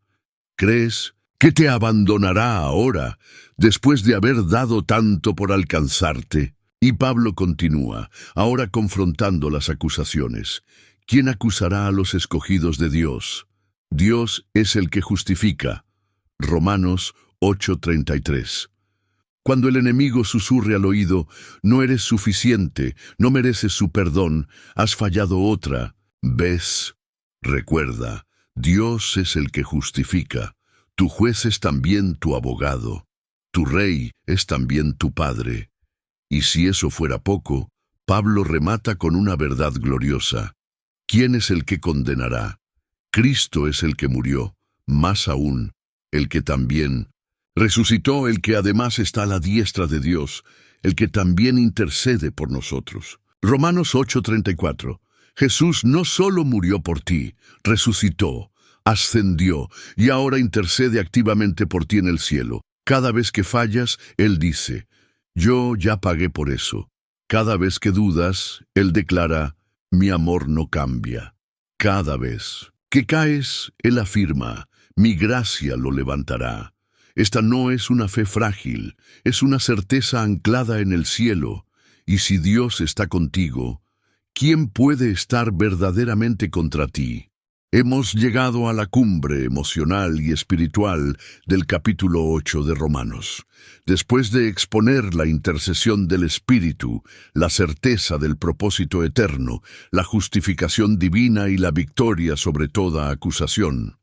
¿Crees que te abandonará ahora, después de haber dado tanto por alcanzarte? Y Pablo continúa, ahora confrontando las acusaciones. ¿Quién acusará a los escogidos de Dios? Dios es el que justifica. Romanos 8:33. Cuando el enemigo susurre al oído, no eres suficiente, no mereces su perdón, has fallado otra, ¿ves? Recuerda, Dios es el que justifica, tu juez es también tu abogado, tu rey es también tu padre. Y si eso fuera poco, Pablo remata con una verdad gloriosa. ¿Quién es el que condenará? Cristo es el que murió, más aún, el que también resucitó, el que además está a la diestra de Dios, el que también intercede por nosotros. Romanos 8:34. Jesús no solo murió por ti, resucitó, ascendió y ahora intercede activamente por ti en el cielo. Cada vez que fallas, Él dice, yo ya pagué por eso. Cada vez que dudas, Él declara, mi amor no cambia. Cada vez que caes, Él afirma, mi gracia lo levantará. Esta no es una fe frágil, es una certeza anclada en el cielo. Y si Dios está contigo, ¿quién puede estar verdaderamente contra ti? Hemos llegado a la cumbre emocional y espiritual del capítulo 8 de Romanos. Después de exponer la intercesión del Espíritu, la certeza del propósito eterno, la justificación divina y la victoria sobre toda acusación,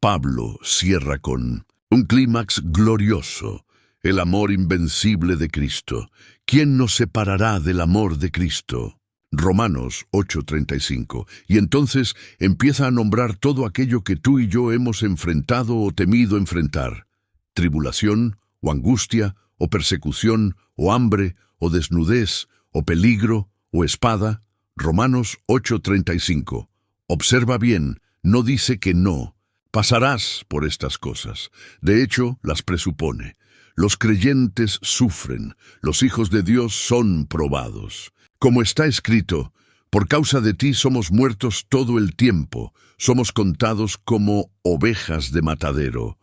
Pablo cierra con un clímax glorioso, el amor invencible de Cristo. ¿Quién nos separará del amor de Cristo? Romanos 8:35. Y entonces empieza a nombrar todo aquello que tú y yo hemos enfrentado o temido enfrentar. Tribulación, o angustia, o persecución, o hambre, o desnudez, o peligro, o espada. Romanos 8:35. Observa bien, no dice que no. Pasarás por estas cosas. De hecho, las presupone. Los creyentes sufren, los hijos de Dios son probados. Como está escrito, por causa de ti somos muertos todo el tiempo, somos contados como ovejas de matadero.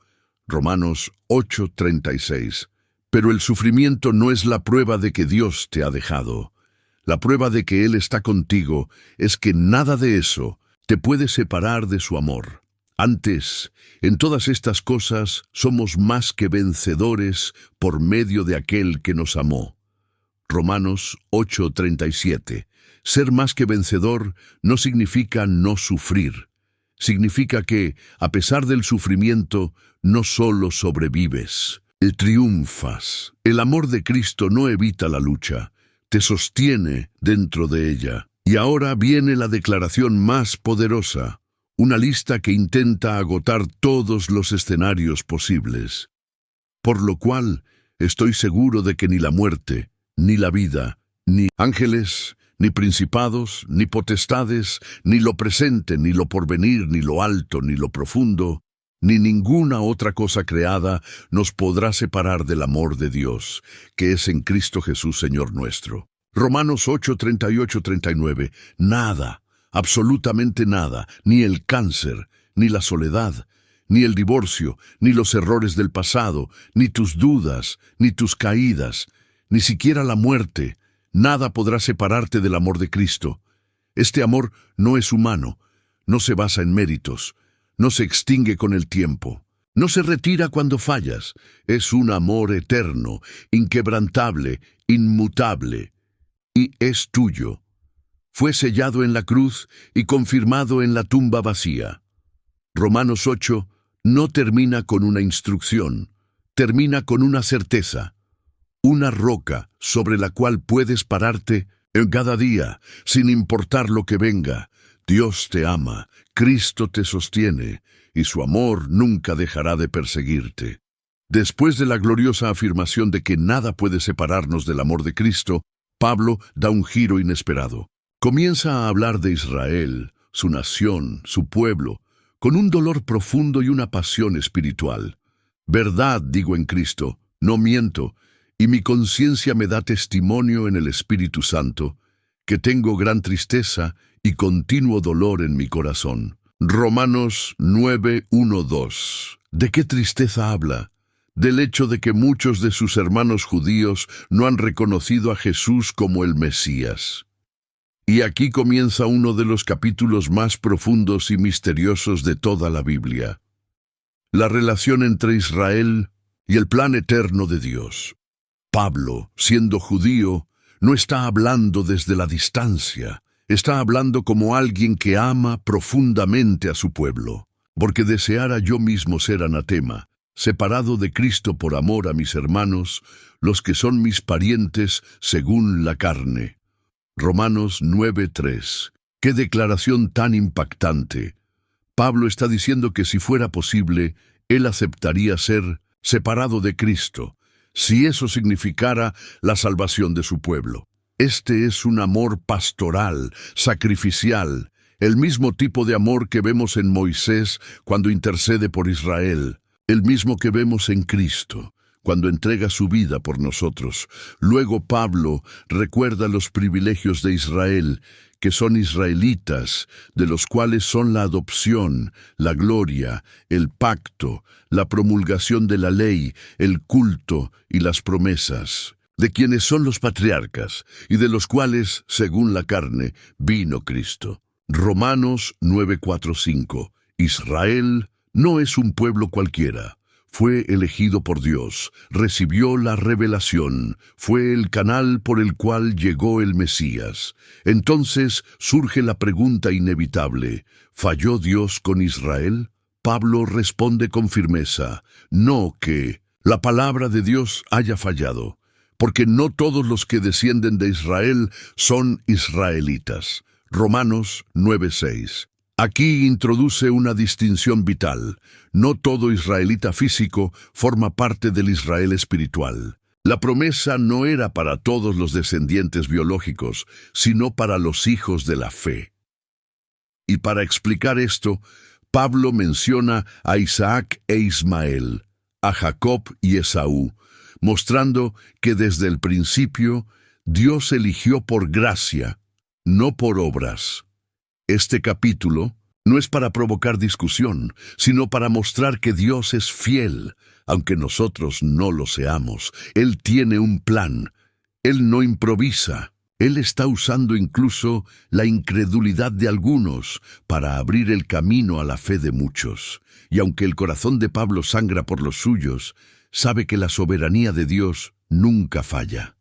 Romanos 8:36. Pero el sufrimiento no es la prueba de que Dios te ha dejado. La prueba de que Él está contigo es que nada de eso te puede separar de su amor. Antes, en todas estas cosas, somos más que vencedores por medio de aquel que nos amó. Romanos 8:37. Ser más que vencedor no significa no sufrir. Significa que, a pesar del sufrimiento, no solo sobrevives, triunfas. El amor de Cristo no evita la lucha, te sostiene dentro de ella. Y ahora viene la declaración más poderosa, una lista que intenta agotar todos los escenarios posibles. Por lo cual, estoy seguro de que ni la muerte, ni la vida, ni ángeles, ni principados, ni potestades, ni lo presente, ni lo porvenir, ni lo alto, ni lo profundo, ni ninguna otra cosa creada nos podrá separar del amor de Dios, que es en Cristo Jesús, Señor nuestro. Romanos 8:38-39. Nada, absolutamente nada, ni el cáncer, ni la soledad, ni el divorcio, ni los errores del pasado, ni tus dudas, ni tus caídas, ni siquiera la muerte, nada podrá separarte del amor de Cristo. Este amor no es humano, no se basa en méritos, no se extingue con el tiempo, no se retira cuando fallas, es un amor eterno, inquebrantable, inmutable, y es tuyo. Fue sellado en la cruz y confirmado en la tumba vacía. Romanos 8 no termina con una instrucción, termina con una certeza. Una roca sobre la cual puedes pararte en cada día, sin importar lo que venga. Dios te ama, Cristo te sostiene, y su amor nunca dejará de perseguirte. Después de la gloriosa afirmación de que nada puede separarnos del amor de Cristo, Pablo da un giro inesperado. Comienza a hablar de Israel, su nación, su pueblo, con un dolor profundo y una pasión espiritual. Verdad digo en Cristo, no miento, y mi conciencia me da testimonio en el Espíritu Santo, que tengo gran tristeza y continuo dolor en mi corazón. Romanos 9:1-2. ¿De qué tristeza habla? Del hecho de que muchos de sus hermanos judíos no han reconocido a Jesús como el Mesías. Y aquí comienza uno de los capítulos más profundos y misteriosos de toda la Biblia. La relación entre Israel y el plan eterno de Dios. Pablo, siendo judío, no está hablando desde la distancia, está hablando como alguien que ama profundamente a su pueblo, porque deseara yo mismo ser anatema, separado de Cristo por amor a mis hermanos, los que son mis parientes según la carne. Romanos 9:3. ¡Qué declaración tan impactante! Pablo está diciendo que si fuera posible, él aceptaría ser separado de Cristo, si eso significara la salvación de su pueblo. Este es un amor pastoral, sacrificial, el mismo tipo de amor que vemos en Moisés cuando intercede por Israel, el mismo que vemos en Cristo, cuando entrega su vida por nosotros. Luego Pablo recuerda los privilegios de Israel, que son israelitas, de los cuales son la adopción, la gloria, el pacto, la promulgación de la ley, el culto y las promesas, de quienes son los patriarcas, y de los cuales, según la carne, vino Cristo. Romanos 9:4-5. Israel no es un pueblo cualquiera. Fue elegido por Dios, recibió la revelación, fue el canal por el cual llegó el Mesías. Entonces surge la pregunta inevitable: ¿falló Dios con Israel? Pablo responde con firmeza: no que la palabra de Dios haya fallado, porque no todos los que descienden de Israel son israelitas. Romanos 9:6. Aquí introduce una distinción vital. No todo israelita físico forma parte del Israel espiritual. La promesa no era para todos los descendientes biológicos, sino para los hijos de la fe. Y para explicar esto, Pablo menciona a Isaac e Ismael, a Jacob y Esaú, mostrando que desde el principio Dios eligió por gracia, no por obras. Este capítulo no es para provocar discusión, sino para mostrar que Dios es fiel, aunque nosotros no lo seamos. Él tiene un plan. Él no improvisa. Él está usando incluso la incredulidad de algunos para abrir el camino a la fe de muchos. Y aunque el corazón de Pablo sangra por los suyos, sabe que la soberanía de Dios nunca falla.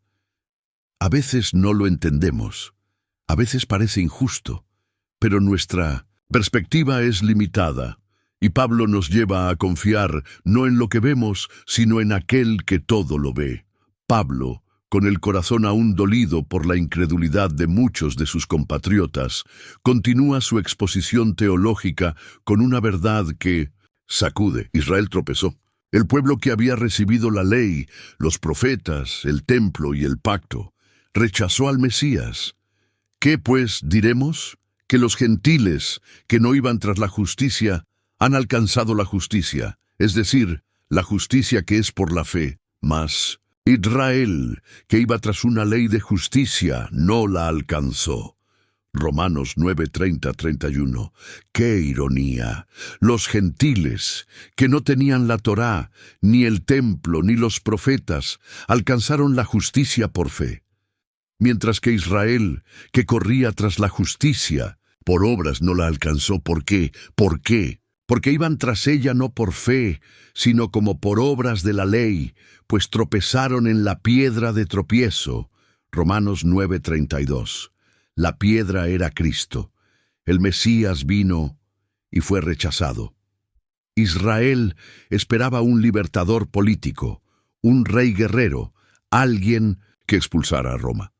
A veces no lo entendemos. A veces parece injusto. Pero nuestra perspectiva es limitada, y Pablo nos lleva a confiar no en lo que vemos, sino en aquel que todo lo ve. Pablo, con el corazón aún dolido por la incredulidad de muchos de sus compatriotas, continúa su exposición teológica con una verdad que sacude. Israel tropezó. El pueblo que había recibido la ley, los profetas, el templo y el pacto, rechazó al Mesías. ¿Qué, pues, diremos? Que los gentiles, que no iban tras la justicia, han alcanzado la justicia, es decir, la justicia que es por la fe. Mas Israel, que iba tras una ley de justicia, no la alcanzó. Romanos 9:30-31. ¡Qué ironía! Los gentiles, que no tenían la Torá, ni el templo, ni los profetas, alcanzaron la justicia por fe. Mientras que Israel, que corría tras la justicia, por obras no la alcanzó. ¿Por qué? ¿Por qué? Porque iban tras ella no por fe, sino como por obras de la ley, pues tropezaron en la piedra de tropiezo. Romanos 9:32. La piedra era Cristo. El Mesías vino y fue rechazado. Israel esperaba un libertador político, un rey guerrero, alguien que expulsara a Roma.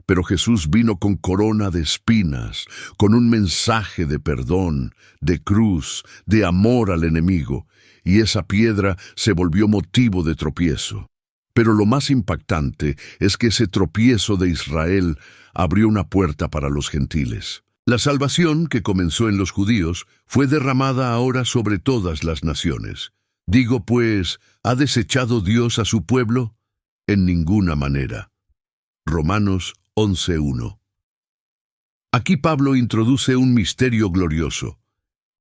Pero Jesús vino con corona de espinas, con un mensaje de perdón, de cruz, de amor al enemigo, y esa piedra se volvió motivo de tropiezo. Pero lo más impactante es que ese tropiezo de Israel abrió una puerta para los gentiles. La salvación que comenzó en los judíos fue derramada ahora sobre todas las naciones. Digo pues, ¿ha desechado Dios a su pueblo? En ninguna manera. Romanos 11:1. Aquí Pablo introduce un misterio glorioso: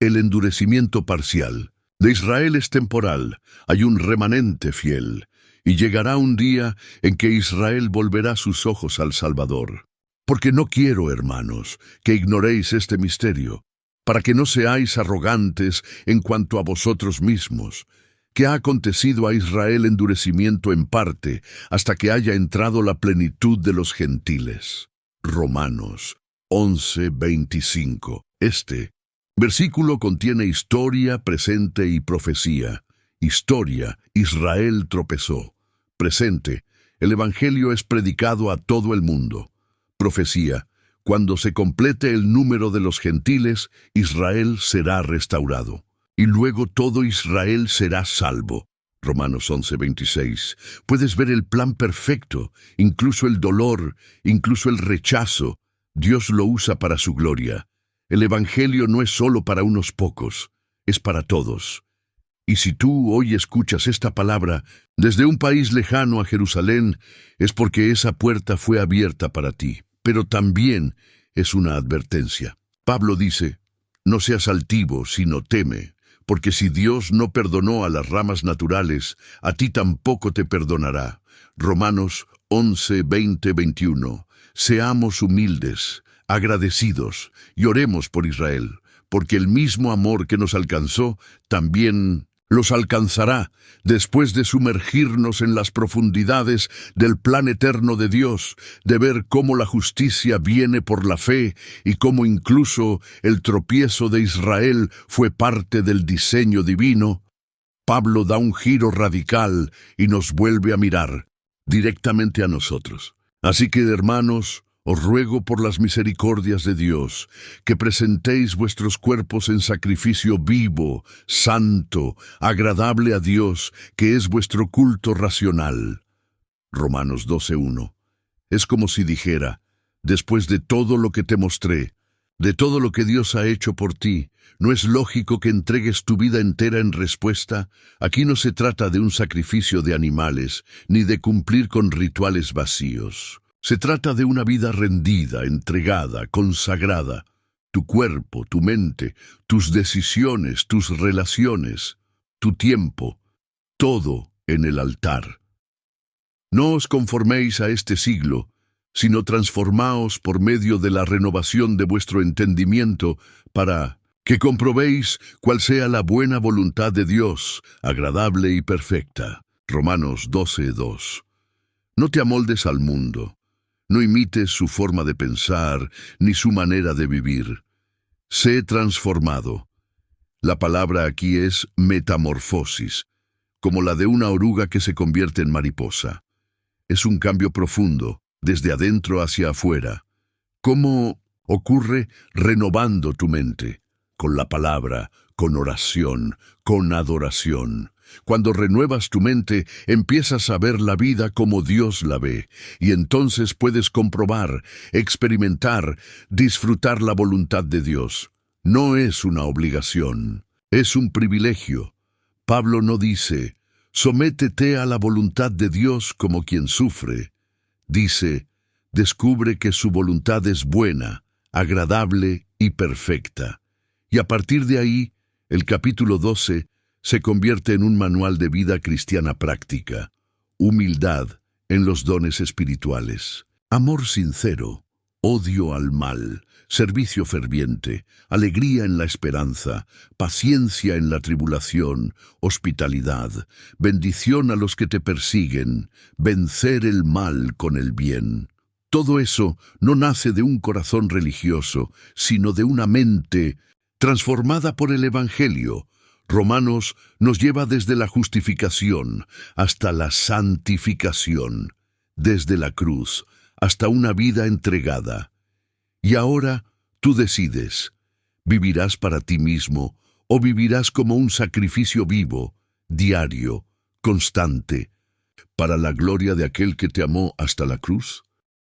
el endurecimiento parcial. De Israel es temporal, hay un remanente fiel, y llegará un día en que Israel volverá sus ojos al Salvador. Porque no quiero, hermanos, que ignoréis este misterio, para que no seáis arrogantes en cuanto a vosotros mismos, que ha acontecido a Israel endurecimiento en parte, hasta que haya entrado la plenitud de los gentiles. Romanos 11:25. Este versículo contiene historia, presente y profecía. Historia, Israel tropezó. Presente, el Evangelio es predicado a todo el mundo. Profecía, cuando se complete el número de los gentiles, Israel será restaurado. Y luego todo Israel será salvo. Romanos 11:26. Puedes ver el plan perfecto, incluso el dolor, incluso el rechazo. Dios lo usa para su gloria. El Evangelio no es solo para unos pocos, es para todos. Y si tú hoy escuchas esta palabra desde un país lejano a Jerusalén, es porque esa puerta fue abierta para ti. Pero también es una advertencia. Pablo dice, no seas altivo, sino teme, porque si Dios no perdonó a las ramas naturales, a ti tampoco te perdonará. Romanos 11:20-21. Seamos humildes, agradecidos, y oremos por Israel, porque el mismo amor que nos alcanzó también los alcanzará después de sumergirnos en las profundidades del plan eterno de Dios, de ver cómo la justicia viene por la fe y cómo incluso el tropiezo de Israel fue parte del diseño divino. Pablo da un giro radical y nos vuelve a mirar directamente a nosotros. Así que, hermanos, os ruego por las misericordias de Dios, que presentéis vuestros cuerpos en sacrificio vivo, santo, agradable a Dios, que es vuestro culto racional. Romanos 12:1. Es como si dijera, después de todo lo que te mostré, de todo lo que Dios ha hecho por ti, ¿no es lógico que entregues tu vida entera en respuesta? Aquí no se trata de un sacrificio de animales, ni de cumplir con rituales vacíos. Se trata de una vida rendida, entregada, consagrada. Tu cuerpo, tu mente, tus decisiones, tus relaciones, tu tiempo, todo en el altar. No os conforméis a este siglo, sino transformaos por medio de la renovación de vuestro entendimiento para que comprobéis cuál sea la buena voluntad de Dios, agradable y perfecta. Romanos 12:2. No te amoldes al mundo. No imites su forma de pensar, ni su manera de vivir. Sé transformado. La palabra aquí es metamorfosis, como la de una oruga que se convierte en mariposa. Es un cambio profundo, desde adentro hacia afuera. ¿Cómo ocurre? Renovando tu mente, con la palabra, con oración, con adoración. Cuando renuevas tu mente, empiezas a ver la vida como Dios la ve, y entonces puedes comprobar, experimentar, disfrutar la voluntad de Dios. No es una obligación, es un privilegio. Pablo no dice, sométete a la voluntad de Dios como quien sufre. Dice, descubre que su voluntad es buena, agradable y perfecta. Y a partir de ahí, el capítulo 12 se convierte en un manual de vida cristiana práctica, humildad en los dones espirituales, amor sincero, odio al mal, servicio ferviente, alegría en la esperanza, paciencia en la tribulación, hospitalidad, bendición a los que te persiguen, vencer el mal con el bien. Todo eso no nace de un corazón religioso, sino de una mente transformada por el Evangelio. Romanos nos lleva desde la justificación hasta la santificación, desde la cruz hasta una vida entregada. Y ahora tú decides, ¿vivirás para ti mismo o vivirás como un sacrificio vivo, diario, constante, para la gloria de aquel que te amó hasta la cruz?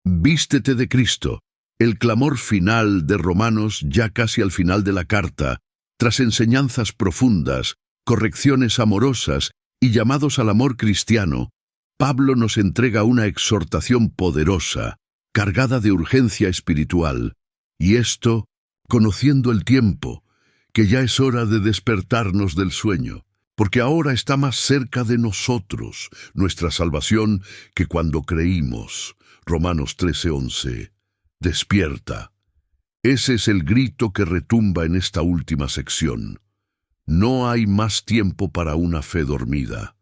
Vístete de Cristo. El clamor final de Romanos, ya casi al final de la carta, tras enseñanzas profundas, correcciones amorosas y llamados al amor cristiano, Pablo nos entrega una exhortación poderosa, cargada de urgencia espiritual, y esto, conociendo el tiempo, que ya es hora de despertarnos del sueño, porque ahora está más cerca de nosotros nuestra salvación que cuando creímos. Romanos 13:11. Despierta. Ese es el grito que retumba en esta última sección. No hay más tiempo para una fe dormida.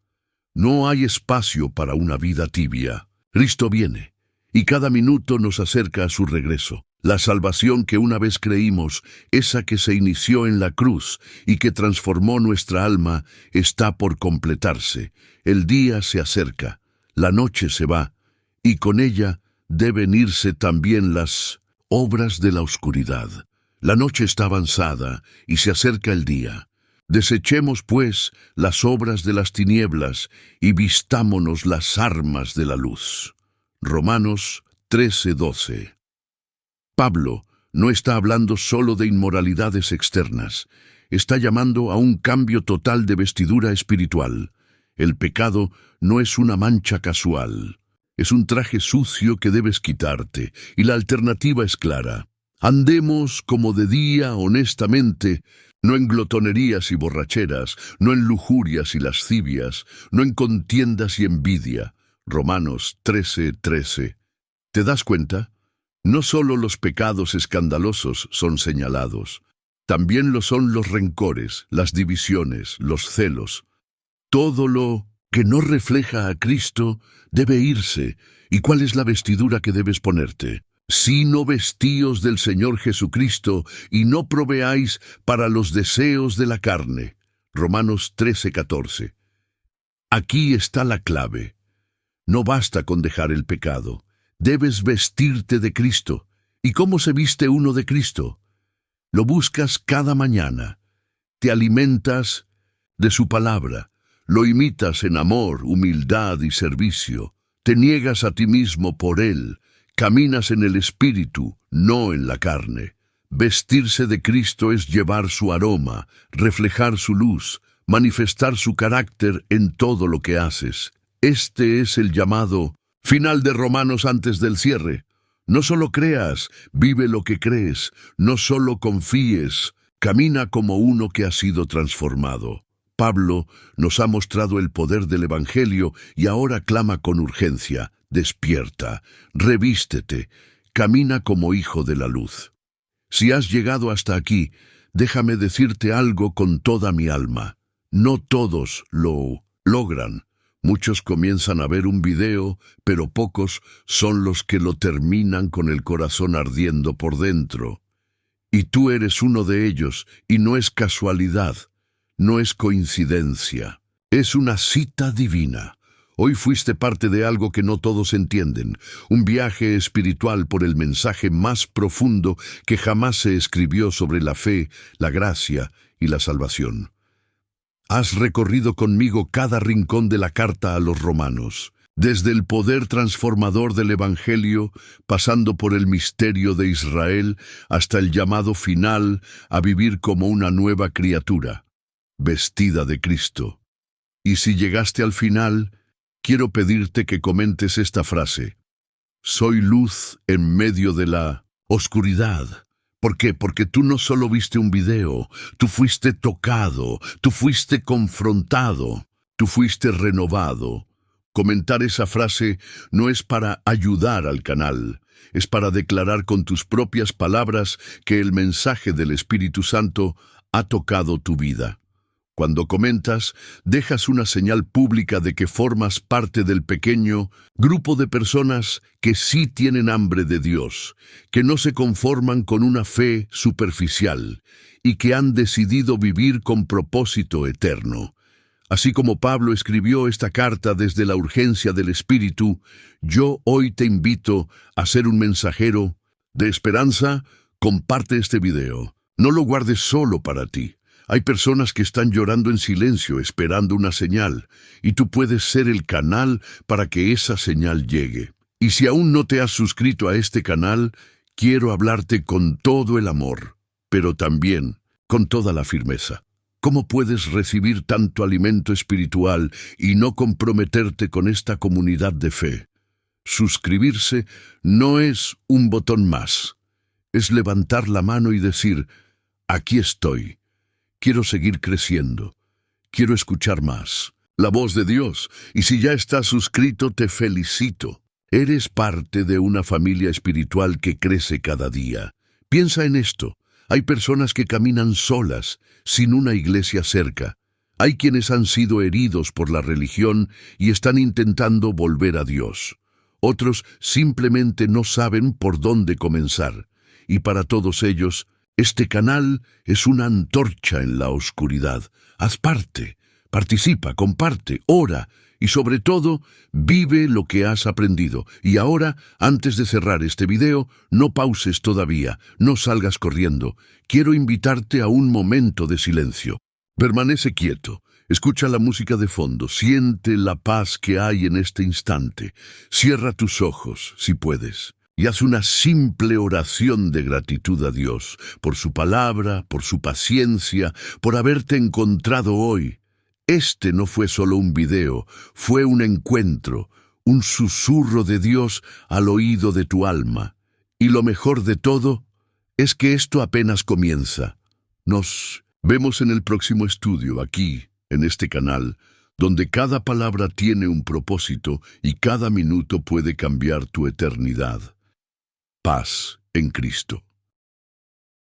No hay espacio para una vida tibia. Cristo viene, y cada minuto nos acerca a su regreso. La salvación que una vez creímos, esa que se inició en la cruz y que transformó nuestra alma, está por completarse. El día se acerca, la noche se va, y con ella deben irse también las obras de la oscuridad. La noche está avanzada y se acerca el día. Desechemos, pues, las obras de las tinieblas y vistámonos las armas de la luz. Romanos 13:12. Pablo no está hablando solo de inmoralidades externas, está llamando a un cambio total de vestidura espiritual. El pecado no es una mancha casual, es un traje sucio que debes quitarte, y la alternativa es clara. Andemos como de día honestamente, no en glotonerías y borracheras, no en lujurias y lascivias, no en contiendas y envidia. Romanos 13:13. ¿Te das cuenta? No solo los pecados escandalosos son señalados, también lo son los rencores, las divisiones, los celos. Todo lo que no refleja a Cristo debe irse. ¿Y cuál es la vestidura que debes ponerte? Sino vestíos del Señor Jesucristo, y no proveáis para los deseos de la carne. Romanos 13:14. Aquí está la clave. No basta con dejar el pecado. Debes vestirte de Cristo. ¿Y cómo se viste uno de Cristo? Lo buscas cada mañana. Te alimentas de su palabra. Lo imitas en amor, humildad y servicio. Te niegas a ti mismo por Él. Caminas en el Espíritu, no en la carne. Vestirse de Cristo es llevar su aroma, reflejar su luz, manifestar su carácter en todo lo que haces. Este es el llamado final de Romanos antes del cierre. No solo creas, vive lo que crees. No solo confíes, camina como uno que ha sido transformado. Pablo nos ha mostrado el poder del Evangelio y ahora clama con urgencia: despierta, revístete, camina como hijo de la luz. Si has llegado hasta aquí, déjame decirte algo con toda mi alma. No todos lo logran. Muchos comienzan a ver un video, pero pocos son los que lo terminan con el corazón ardiendo por dentro. Y tú eres uno de ellos, y no es casualidad, no es coincidencia, es una cita divina. Hoy fuiste parte de algo que no todos entienden, un viaje espiritual por el mensaje más profundo que jamás se escribió sobre la fe, la gracia y la salvación. Has recorrido conmigo cada rincón de la carta a los romanos, desde el poder transformador del Evangelio, pasando por el misterio de Israel, hasta el llamado final a vivir como una nueva criatura, vestida de Cristo. Y si llegaste al final, quiero pedirte que comentes esta frase: soy luz en medio de la oscuridad. ¿Por qué? Porque tú no solo viste un video, tú fuiste tocado, tú fuiste confrontado, tú fuiste renovado. Comentar esa frase no es para ayudar al canal, es para declarar con tus propias palabras que el mensaje del Espíritu Santo ha tocado tu vida. Cuando comentas, dejas una señal pública de que formas parte del pequeño grupo de personas que sí tienen hambre de Dios, que no se conforman con una fe superficial y que han decidido vivir con propósito eterno. Así como Pablo escribió esta carta desde la urgencia del Espíritu, yo hoy te invito a ser un mensajero de esperanza. Comparte este video. No lo guardes solo para ti. Hay personas que están llorando en silencio, esperando una señal, y tú puedes ser el canal para que esa señal llegue. Y si aún no te has suscrito a este canal, quiero hablarte con todo el amor, pero también con toda la firmeza. ¿Cómo puedes recibir tanto alimento espiritual y no comprometerte con esta comunidad de fe? Suscribirse no es un botón más, es levantar la mano y decir: aquí estoy. Quiero seguir creciendo. Quiero escuchar más la voz de Dios. Y si ya estás suscrito, te felicito. Eres parte de una familia espiritual que crece cada día. Piensa en esto. Hay personas que caminan solas, sin una iglesia cerca. Hay quienes han sido heridos por la religión y están intentando volver a Dios. Otros simplemente no saben por dónde comenzar. Y para todos ellos, este canal es una antorcha en la oscuridad. Haz parte, participa, comparte, ora y sobre todo, vive lo que has aprendido. Y ahora, antes de cerrar este video, no pauses todavía, no salgas corriendo. Quiero invitarte a un momento de silencio. Permanece quieto, escucha la música de fondo, siente la paz que hay en este instante. Cierra tus ojos, si puedes, y haz una simple oración de gratitud a Dios, por su palabra, por su paciencia, por haberte encontrado hoy. Este no fue solo un video, fue un encuentro, un susurro de Dios al oído de tu alma. Y lo mejor de todo es que esto apenas comienza. Nos vemos en el próximo estudio, aquí, en este canal, donde cada palabra tiene un propósito y cada minuto puede cambiar tu eternidad. Paz en Cristo.